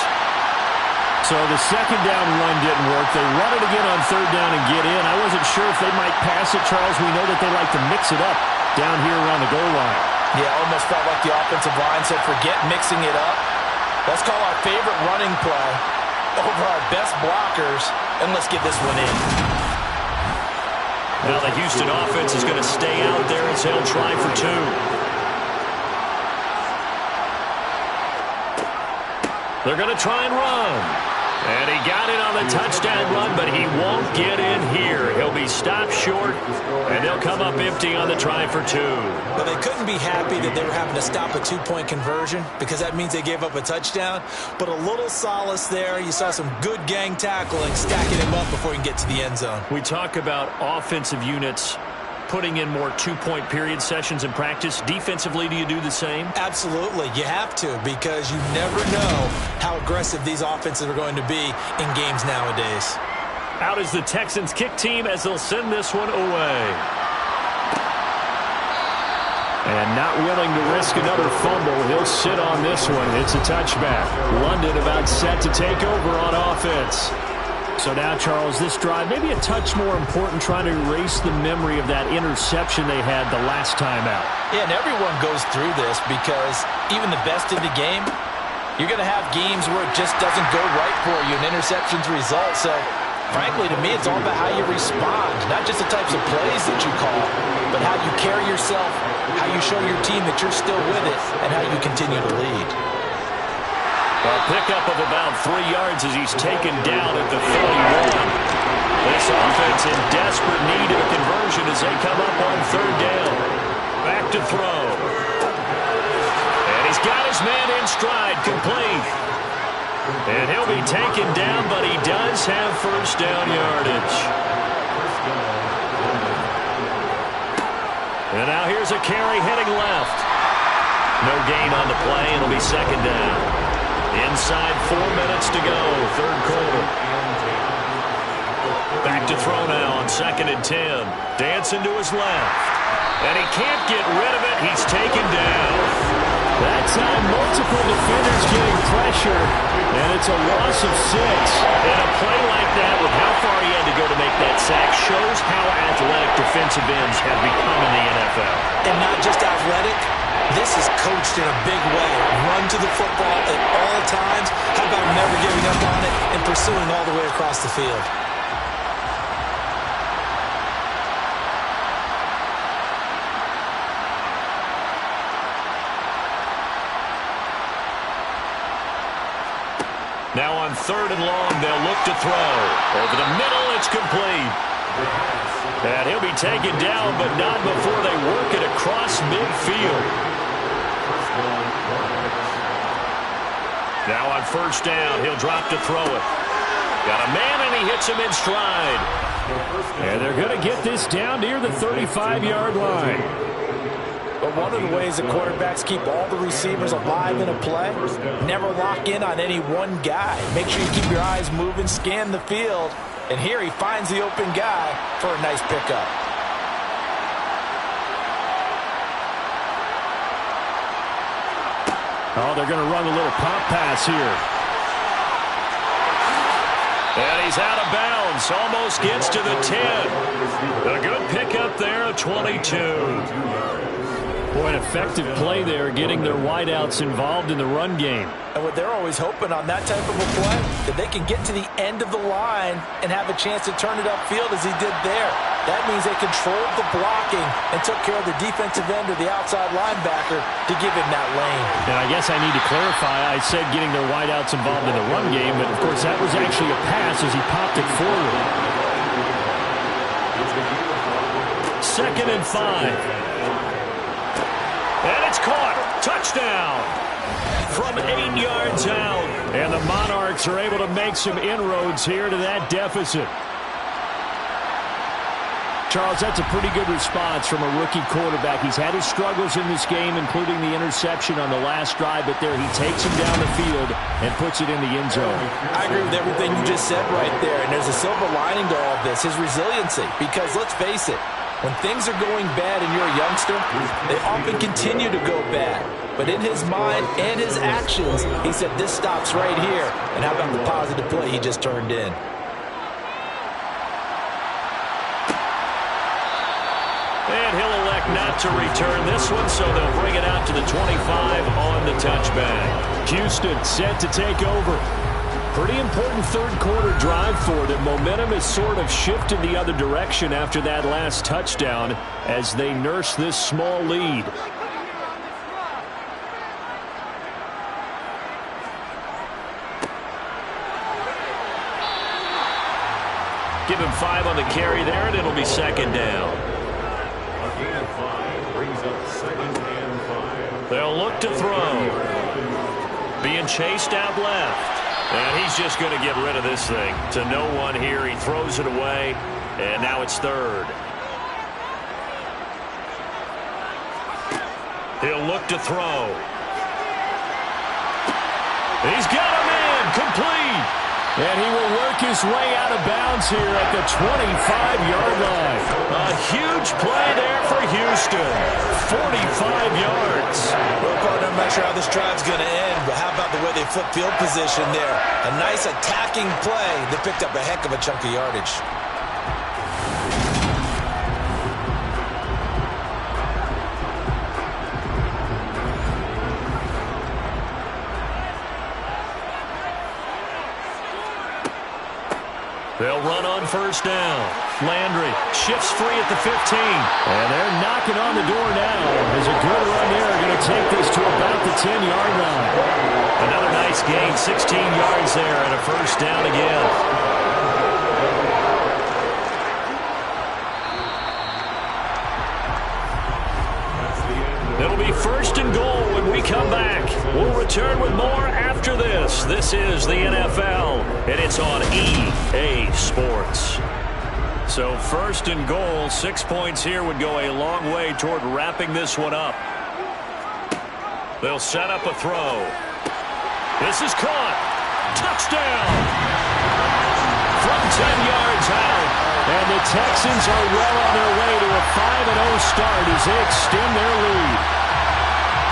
Speaker 4: So the second down run didn't work. They run it again on 3rd down and get in. I wasn't sure if they might pass it, Charles. We know that they like to mix it up down here around the goal line.
Speaker 5: Yeah, almost felt like the offensive line said, forget mixing it up. Let's call our favorite running play over our best blockers, and let's get this one in.
Speaker 2: Now the Houston offense is going to stay out there as they'll try for 2. They're going to try and run. And he got it on the touchdown run, but he won't get in here. He'll be stopped short, and they'll come up empty on the try for 2.
Speaker 3: Well, they couldn't be happy that they were having to stop a 2-point conversion because that means they gave up a touchdown. But a little solace there. You saw some good gang tackling, stacking him up before he can get to the end zone.
Speaker 2: We talk about offensive units putting in more 2-point period sessions in practice. Defensively, do you do the same?
Speaker 3: Absolutely. You have to, because you never know how aggressive these offenses are going to be in games nowadays.
Speaker 2: Out is the Texans kick team as they'll send this one away. And not willing to risk another fumble. He'll sit on this one. It's a touchback. London about set to take over on offense. So now, Charles, this drive maybe a touch more important, trying to erase the memory of that interception they had the last time out.
Speaker 5: Yeah, and everyone goes through this because even the best in the game, you're going to have games where it just doesn't go right for you, and interceptions result. So, frankly, to me, it's all about how you respond, not just the types of plays that you call, but how you carry yourself, how you show your team that you're still with it, and how you continue to lead.
Speaker 2: A pickup of about 3 yards as he's taken down at the 31. This offense in desperate need of a conversion as they come up on 3rd down. Back to throw. And he's got his man in stride, complete. And he'll be taken down, but he does have 1st down yardage. And now here's a carry heading left. No gain on the play, and it'll be 2nd down. Inside 4 minutes to go, 3rd quarter. Back to throw now on 2nd and 10. Dancing to his left. And he can't get rid of it. He's taken down.
Speaker 4: That's how multiple defenders getting pressure, and it's a loss of 6.
Speaker 2: And a play like that with how far he had to go to make that sack shows how athletic defensive ends have become in the NFL.
Speaker 3: And not just athletic. This is coached in a big way. Run to the football at all times. How about never giving up on it and pursuing all the way across the field?
Speaker 2: Now on 3rd and long, they'll look to throw. Over the middle, it's complete. And he'll be taken down, but not before they work it across midfield. Now on 1st down, he'll drop to throw it. Got a man, and he hits him in stride.
Speaker 4: And they're going to get this down near the 35-yard line.
Speaker 5: But one of the ways that quarterbacks keep all the receivers alive in a play, never lock in on any one guy. Make sure you keep your eyes moving, scan the field. And here he finds the open guy for a nice pickup.
Speaker 4: Oh, they're going to run a little pop pass here.
Speaker 2: And he's out of bounds. Almost gets to the 10. A good pickup there of 22.
Speaker 4: Boy, an effective play there, getting their wideouts involved in the run game.
Speaker 5: And what they're always hoping on that type of a play, that they can get to the end of the line and have a chance to turn it upfield as he did there. That means they controlled the blocking and took care of the defensive end or the outside linebacker to give him that lane.
Speaker 4: And I guess I need to clarify, I said getting their wideouts involved in the run game, but of course that was actually a pass as he popped it forward.
Speaker 2: 2nd and 5. And it's caught. Touchdown. From 8 yards out.
Speaker 4: And the Monarchs are able to make some inroads here to that deficit. Charles, that's a pretty good response from a rookie quarterback. He's had his struggles in this game, including the interception on the last drive, but there he takes him down the field and puts it in the end zone.
Speaker 5: I agree with everything you just said right there, and there's a silver lining to all of this, his resiliency, because let's face it, when things are going bad and you're a youngster, they often continue to go bad. But in his mind and his actions, he said, this stops right here. And how about the positive play he just turned in?
Speaker 2: And he'll elect not to return this one, so they'll bring it out to the 25 on the touchback.
Speaker 4: Houston set to take over. Pretty important 3rd quarter drive for them. Momentum has sort of shifted the other direction after that last touchdown as they nurse this small lead.
Speaker 2: Give him 5 on the carry there, and it'll be 2nd down.
Speaker 6: A gain of 5 brings up 2nd and 5.
Speaker 2: They'll look to throw. Being chased out left. And he's just going to get rid of this thing. To no one here. He throws it away. And now it's 3rd. He'll look to throw. He's got a man. Complete. And he will work his way out of bounds here at the 25-yard line. A huge play there for Houston. 45 yards.
Speaker 3: Well, partner, I'm not sure how this drive's going to end, but how about the way they flip field position there? A nice attacking play. They picked up a heck of a chunk of yardage.
Speaker 2: They'll run on first down. Landry shifts free at the 15. And they're knocking on the door now. There's a good run there. Going to take this to about the 10-yard line. Another nice gain. 16 yards there and a first down again. It'll be first and goal when we come back. We'll return with more after this. This is the NFL, and it's on EA Sports. So first and goal, 6 points here would go a long way toward wrapping this one up. They'll set up a throw. This is caught. Touchdown! From 10 yards out. And the Texans are well on their way to a 5-0 start as they extend their lead.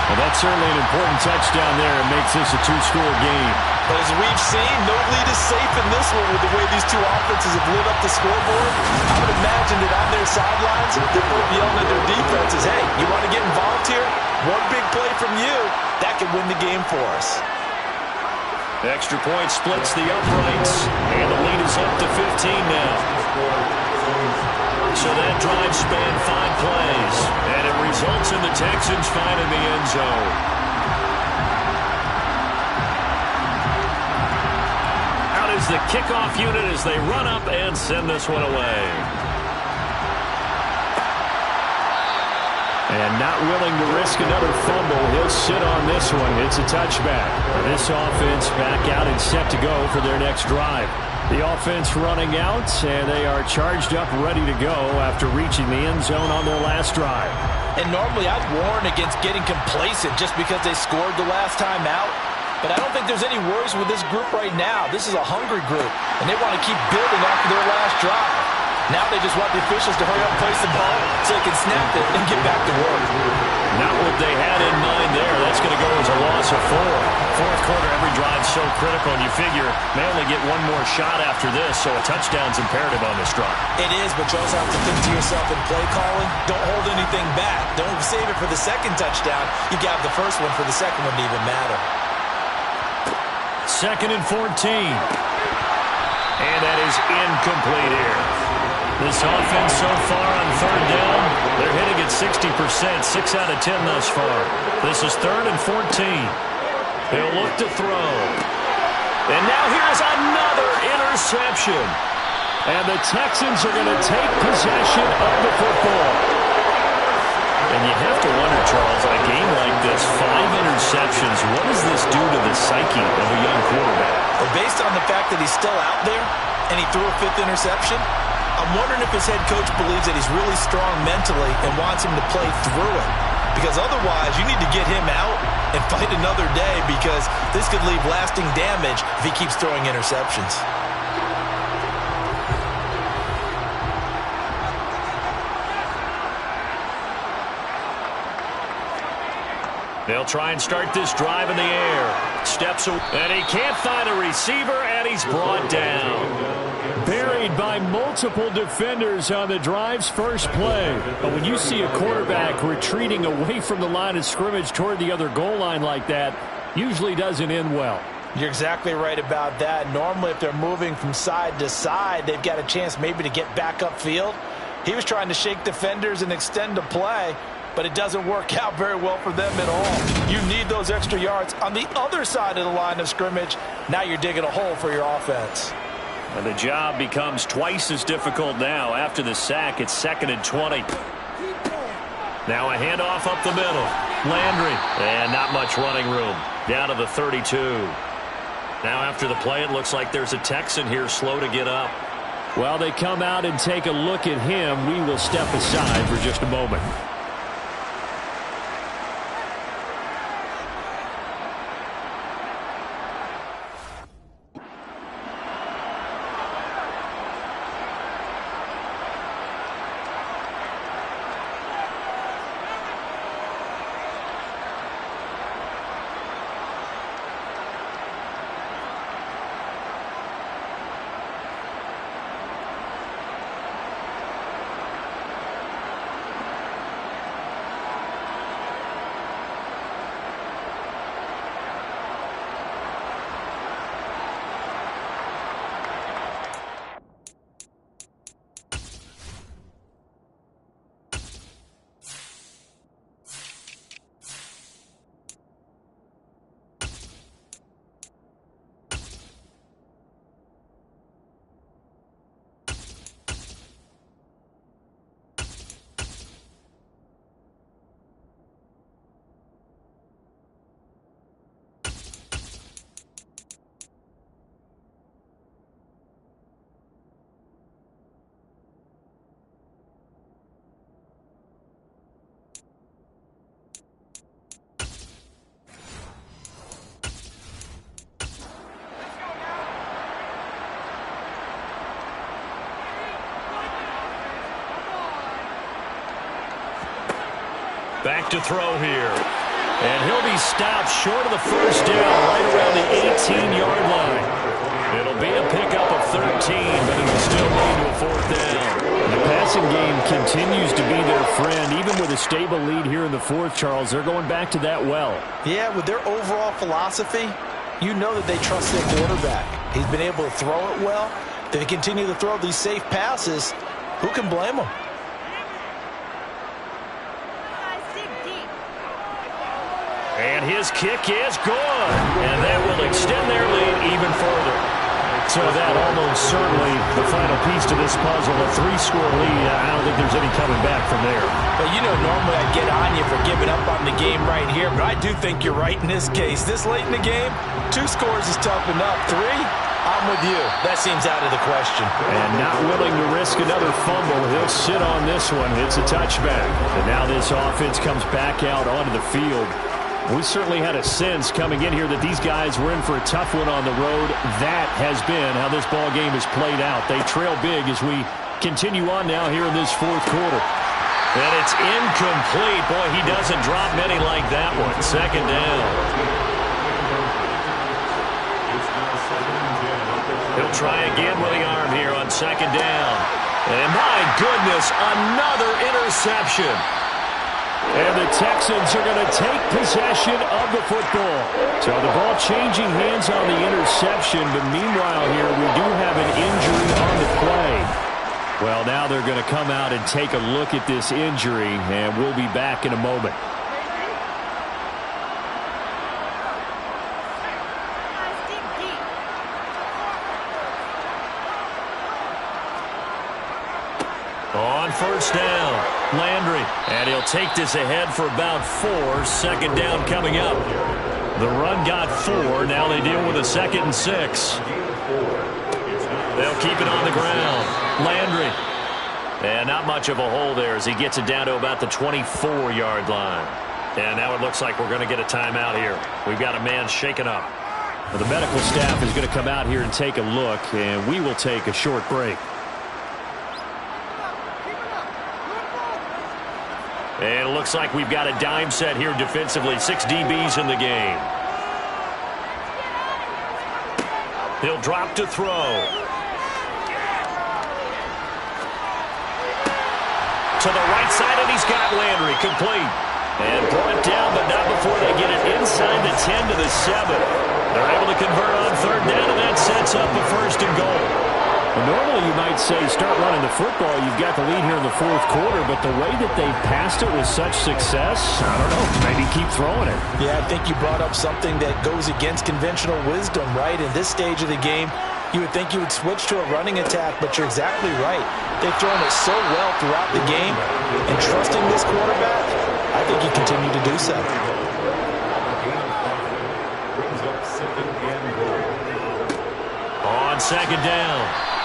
Speaker 2: Well, that's certainly an important touchdown there. It makes this a two-score game.
Speaker 5: But as we've seen, no lead is safe in this one with the way these two offenses have lit up the scoreboard. I would imagine that on their sidelines, they're both yelling at their defenses, hey, you want to get involved here? One big play from you, that could win the game for us.
Speaker 2: Extra point splits the uprights, and the lead is up to 15 now. So that drive spanned 5 plays, and it results in the Texans finding the end zone. Out is the kickoff unit as they run up and send this one away. And not willing to risk another fumble, he'll sit on this one. It's a touchback. This offense back out and set to go for their next drive. The offense running out, and they are charged up, ready to go after reaching the end zone on their last drive.
Speaker 5: And normally I'd warn against getting complacent just because they scored the last time out. But I don't think there's any worries with this group right now. This is a hungry group, and they want to keep building after their last drive. Now they just want the officials to hurry up and place the ball so they can snap it and get back to work.
Speaker 2: Not what they had in mind there. That's going to go as a loss of 4. Fourth quarter, every drive's so critical, and you figure they only get one more shot after this, so a touchdown's imperative on this drive.
Speaker 3: It is, but you also have to think to yourself in play calling, don't hold anything back. Don't save it for the second touchdown. You got the first one for the second one to even matter.
Speaker 2: 2nd and 14. And that is incomplete here. This offense so far on 3rd down, they're hitting at 60%, 6 out of 10 thus far. This is 3rd and 14. He'll look to throw. And now here's another interception. And the Texans are going to take possession of the football. And you have to wonder, Charles, in a game like this, 5 interceptions, what does this do to the psyche of a young quarterback?
Speaker 3: Well, based on the fact that he's still out there and he threw a 5th interception, I'm wondering if his head coach believes that he's really strong mentally and wants him to play through it. Because otherwise, you need to get him out and fight another day because this could leave lasting damage if he keeps throwing interceptions.
Speaker 2: They'll try and start this drive in the air. Steps away, and he can't find a receiver, and he's brought down. Buried by multiple defenders on the drive's first play. But when you see a quarterback retreating away from the line of scrimmage toward the other goal line like that, usually doesn't end well.
Speaker 5: You're exactly right about that. Normally, if they're moving from side to side, they've got a chance maybe to get back upfield. He was trying to shake defenders and extend the play, but it doesn't work out very well for them at all. You need those extra yards on the other side of the line of scrimmage. Now you're digging a hole for your offense.
Speaker 2: And the job becomes twice as difficult now. After the sack, it's 2nd and 20. Now a handoff up the middle. Landry, and not much running room. Down to the 32. Now after the play, it looks like there's a Texan here slow to get up.
Speaker 4: While they come out and take a look at him, we will step aside for just a moment.
Speaker 2: Back to throw here. And he'll be stopped short of the first down, right around the 18-yard line. It'll be a pickup of 13, but it'll still lead to a fourth down. The passing game continues to be their friend. Even with a stable lead here in the fourth, Charles, they're going back to that well.
Speaker 5: Yeah, with their overall philosophy, you know that they trust their quarterback. He's been able to throw it well. They continue to throw these safe passes. Who can blame them?
Speaker 2: And his kick is good. And that will extend their lead even further. So that almost certainly the final piece to this puzzle, a 3-score lead. I don't think there's any coming back from there.
Speaker 5: But you know, normally I'd get on you for giving up on the game right here, but I do think you're right in this case. This late in the game, 2 scores is tough enough. 3, I'm with you. That seems out of the question.
Speaker 2: And not willing to risk another fumble. He'll sit on this one. It's a touchback. And now this offense comes back out onto the field. We certainly had a sense coming in here that these guys were in for a tough one on the road. That has been how this ball game has played out. They trail big as we continue on now here in this fourth quarter. And it's incomplete. Boy, he doesn't drop many like that one. Second down. He'll try again with the arm here on second down. And my goodness, another interception. And the Texans are going to take possession of the football. So the ball changing hands on the interception, but meanwhile here we do have an injury on the play. Well, now they're going to come out and take a look at this injury, and we'll be back in a moment. On first down, Landry, and he'll take this ahead for about 4. Second down coming up. The run got 4. Now they deal with a 2nd and 6. They'll keep it on the ground. Landry. And not much of a hole there as he gets it down to about the 24-yard line. And now it looks like we're going to get a timeout here. We've got a man shaken up. Well, the medical staff is going to come out here and take a look, and we will take a short break. And it looks like we've got a dime set here defensively. 6 DBs in the game. He'll drop to throw. To the right side, and he's got Landry complete. And brought down, but not before they get it inside the 10 to the 7. They're able to convert on third down, and that sets up a 1st and goal. Well, normally you might say start running the football. You've got the lead here in the fourth quarter, but the way that they passed it with such success, I don't know, maybe keep throwing it.
Speaker 5: Yeah, I think you brought up something that goes against conventional wisdom, right? In this stage of the game, you would think you would switch to a running attack, but you're exactly right. They've thrown it so well throughout the game, and trusting this quarterback, I think you continue to do so.
Speaker 2: On second down,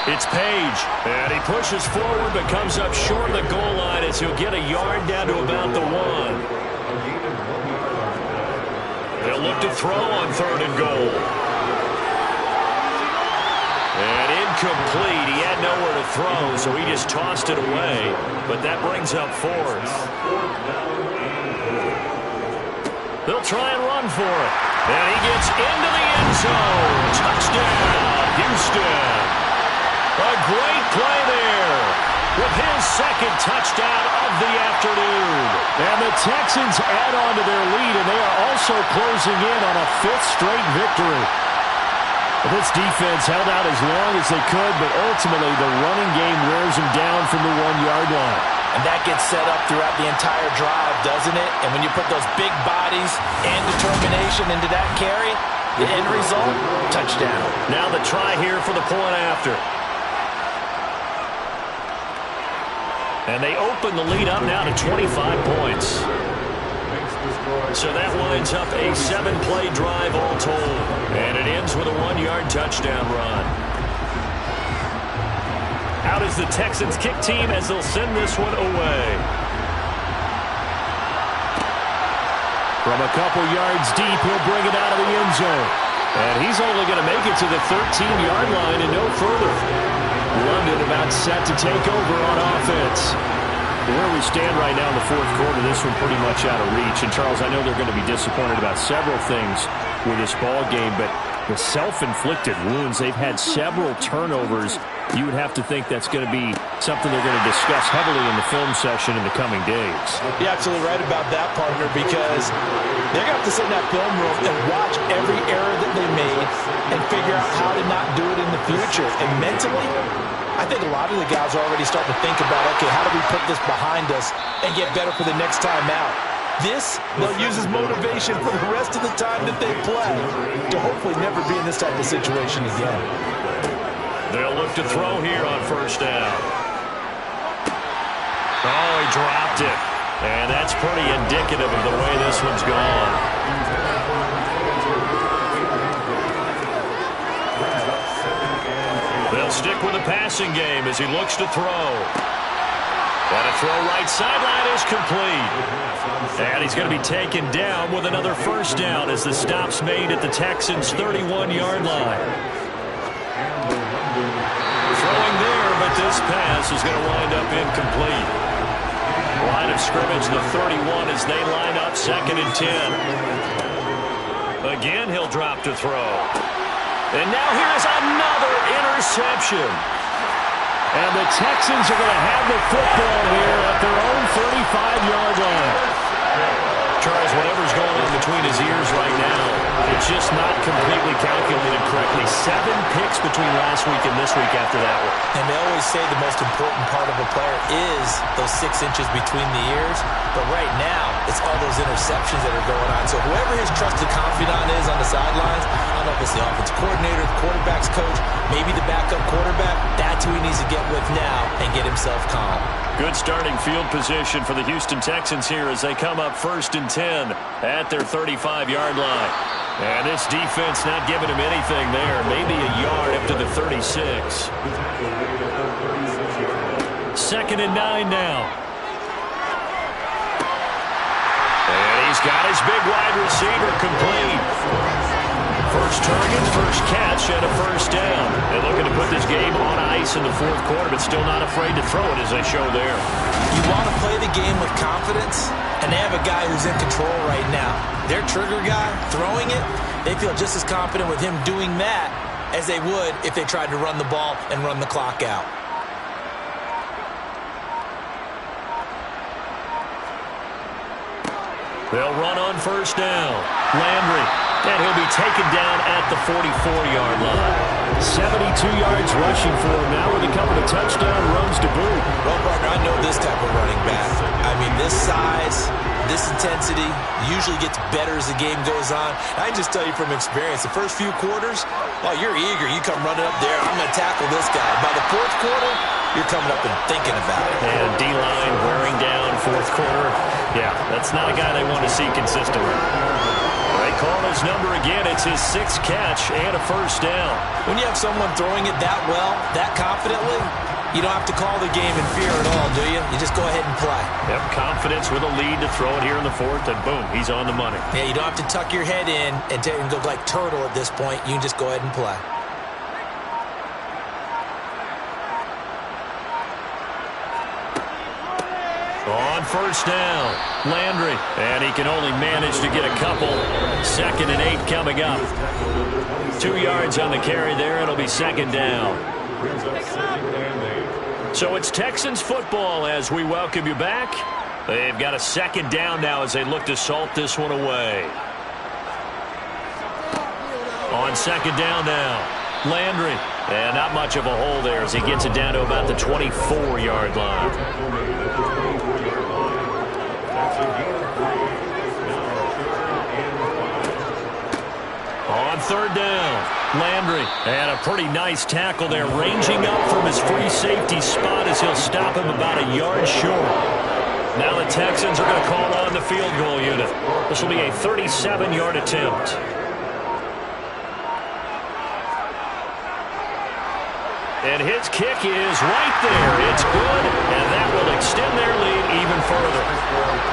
Speaker 2: it's Page, and he pushes forward but comes up short of the goal line as he'll get a yard down to about the 1. They'll look to throw on 3rd and goal. And incomplete. He had nowhere to throw, so he just tossed it away. But that brings up 4th. They'll try and run for it. And he gets into the end zone. Touchdown, Houston. A great play there with his 2nd touchdown of the afternoon. And the Texans add on to their lead, and they are also closing in on a 5th straight victory. This defense held out as long as they could, but ultimately the running game wears them down from the 1-yard line.
Speaker 5: And that gets set up throughout the entire drive, doesn't it? And when you put those big bodies and determination into that carry, the end result, touchdown.
Speaker 2: Now the try here for the point after. And they open the lead up now to 25 points. So that lines up a 7-play drive all told. And it ends with a 1-yard touchdown run. Out is the Texans kick team as they'll send this one away. From a couple yards deep, he'll bring it out of the end zone. And he's only going to make it to the 13-yard line and no further. London about set to take over on offense. Where we stand right now in the fourth quarter, this one pretty much out of reach. And, Charles, I know they're going to be disappointed about several things with this ball game, but the self-inflicted wounds, they've had several turnovers. You would have to think that's going to be something they're going to discuss heavily in the film session in the coming days.
Speaker 5: You're absolutely right about that, partner, because they're going to have to sit in that film room and watch every error that they made and figure out how to not do it in the future. And mentally, I think a lot of the guys are already starting to think about, okay, how do we put this behind us and get better for the next time out? This, they'll use as motivation for the rest of the time that they play to hopefully never be in this type of situation again.
Speaker 2: They'll look to throw here on first down. Oh, he dropped it. And that's pretty indicative of the way this one's gone. They'll stick with the passing game as he looks to throw. And a throw right sideline is complete. And he's going to be taken down with another first down as the stop's made at the Texans' 31-yard line. Throwing there, but this pass is going to wind up incomplete. Line of scrimmage, the 31, as they line up 2nd and 10. Again, he'll drop to throw. And now here is another interception. And the Texans are going to have the football here at their own 35-yard line. Charles, whatever's going on between his ears right now, it's just not completely calculated correctly. 7 picks between last week and this week after that one.
Speaker 3: And they always say the most important part of a player is those 6 inches between the ears. But right now, it's all those interceptions that are going on. So whoever his trusted confidant is on the sidelines, I don't know if it's the offensive coordinator, the quarterback's coach, maybe the backup quarterback, that's who he needs to get with now and get himself calm.
Speaker 2: Good starting field position for the Houston Texans here as they come up 1st and 10 at their 35-yard line. And this defense not giving him anything there. Maybe a yard up to the 36. 2nd and 9 now. And he's got his big wide receiver complete. First target, first catch, and a first down. And looking to put this game on ice in the fourth quarter, but still not afraid to throw it as they show there.
Speaker 3: You want to play the game with confidence, and they have a guy who's in control right now. Their trigger guy, throwing it, they feel just as confident with him doing that as they would if they tried to run the ball and run the clock out.
Speaker 2: They'll run on first down. Landry. And he'll be taken down at the 44-yard line. 72 yards rushing for him now with a couple of touchdown runs to boot.
Speaker 3: Well, partner, I know this type of running back. I mean, this size, this intensity usually gets better as the game goes on. I can just tell you from experience, the first few quarters, oh, you're eager. You come running up there. I'm going to tackle this guy. By the fourth quarter, you're coming up and thinking about it.
Speaker 2: And D-line wearing down fourth quarter. Yeah, that's not a guy they want to see consistently. They call his number again. It's his 6th catch and a first down.
Speaker 3: When you have someone throwing it that well, that confidently, you don't have to call the game in fear at all, do you? You just go ahead and play.
Speaker 2: Yep, confidence with a lead to throw it here in the fourth, and boom, he's on the money.
Speaker 3: Yeah, you don't have to tuck your head in and go like turtle at this point. You can just go ahead and play.
Speaker 2: On first down, Landry, and he can only manage to get a couple. 2nd and 8 coming up. 2 yards on the carry there. It'll be 2nd down. So it's Texans football as we welcome you back. They've got a 2nd down now as they look to salt this one away. On 2nd down now, Landry. And not much of a hole there as he gets it down to about the 24-yard line. On 3rd down, Landry. And a pretty nice tackle there, ranging up from his free safety spot as he'll stop him about a yard short. Now the Texans are going to call on the field goal unit. This will be a 37-yard attempt. And his kick is right there. It's good, and that will extend their lead even further.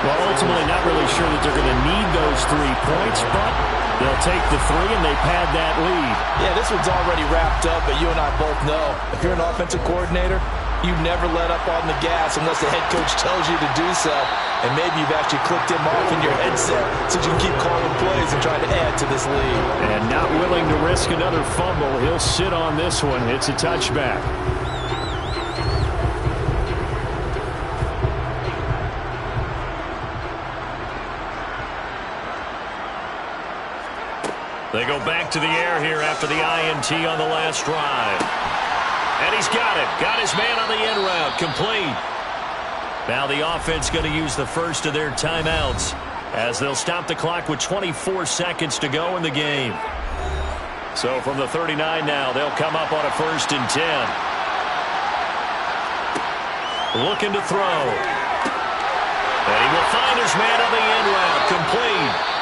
Speaker 4: Well, ultimately, not really sure that they're going to need those 3 points, but they'll take the 3, and they pad that lead.
Speaker 5: Yeah, this one's already wrapped up, but you and I both know if you're an offensive coordinator, You never let up on the gas unless the head coach tells you to do so. And maybe you've actually clicked him off in your headset so you can keep calling plays and trying to add to this lead.
Speaker 2: And not willing to risk another fumble. He'll sit on this one. It's a touchback. They go back to the air here after the INT on the last drive. And he's got it. Got his man on the end route. Complete. Now the offense going to use the first of their timeouts as they'll stop the clock with 24 seconds to go in the game. So from the 39 now, they'll come up on a 1st and 10. Looking to throw. And he will find his man on the end route. Complete.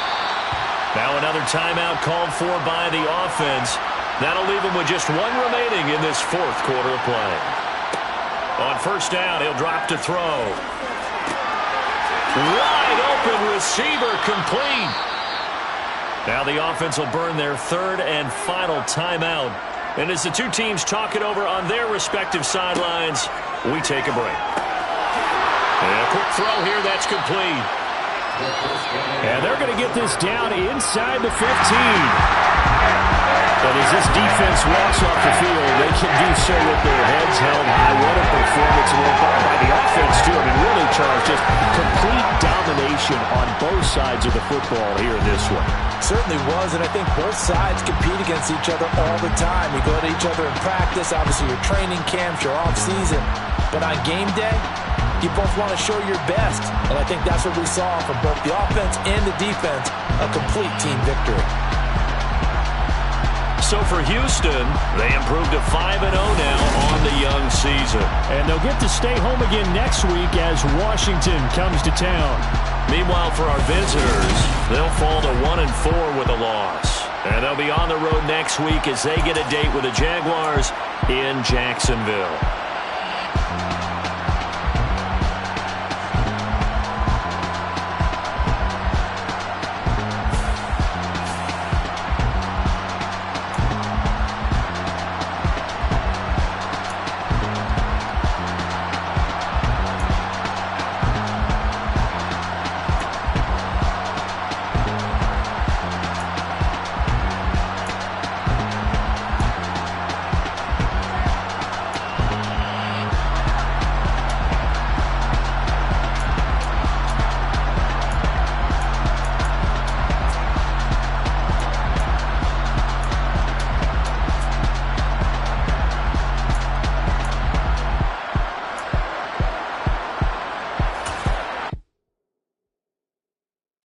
Speaker 2: Now another timeout called for by the offense. That'll leave him with just one remaining in this 4th quarter of play. On 1st down, he'll drop to throw. Wide open receiver, complete. Now the offense will burn their 3rd and final timeout. And as the two teams talk it over on their respective sidelines, we take a break. And a quick throw here, that's complete. And they're going to get this down inside the 15. But as this defense walks off the field, they can do so with their heads held high. What a performance by the offense, too. I mean, really, Charles, just complete domination on both sides of the football here in this one.
Speaker 5: Certainly was, and I think both sides compete against each other all the time. You go to each other in practice, obviously your training camps, your off-season. But on game day, you both want to show your best. And I think that's what we saw from both the offense and the defense, a complete team victory.
Speaker 2: So for Houston, they improved to 5-0 now on the young season.
Speaker 4: And they'll get to stay home again next week as Washington comes to town.
Speaker 2: Meanwhile, for our visitors, they'll fall to 1-4 with a loss. And they'll be on the road next week as they get a date with the Jaguars in Jacksonville.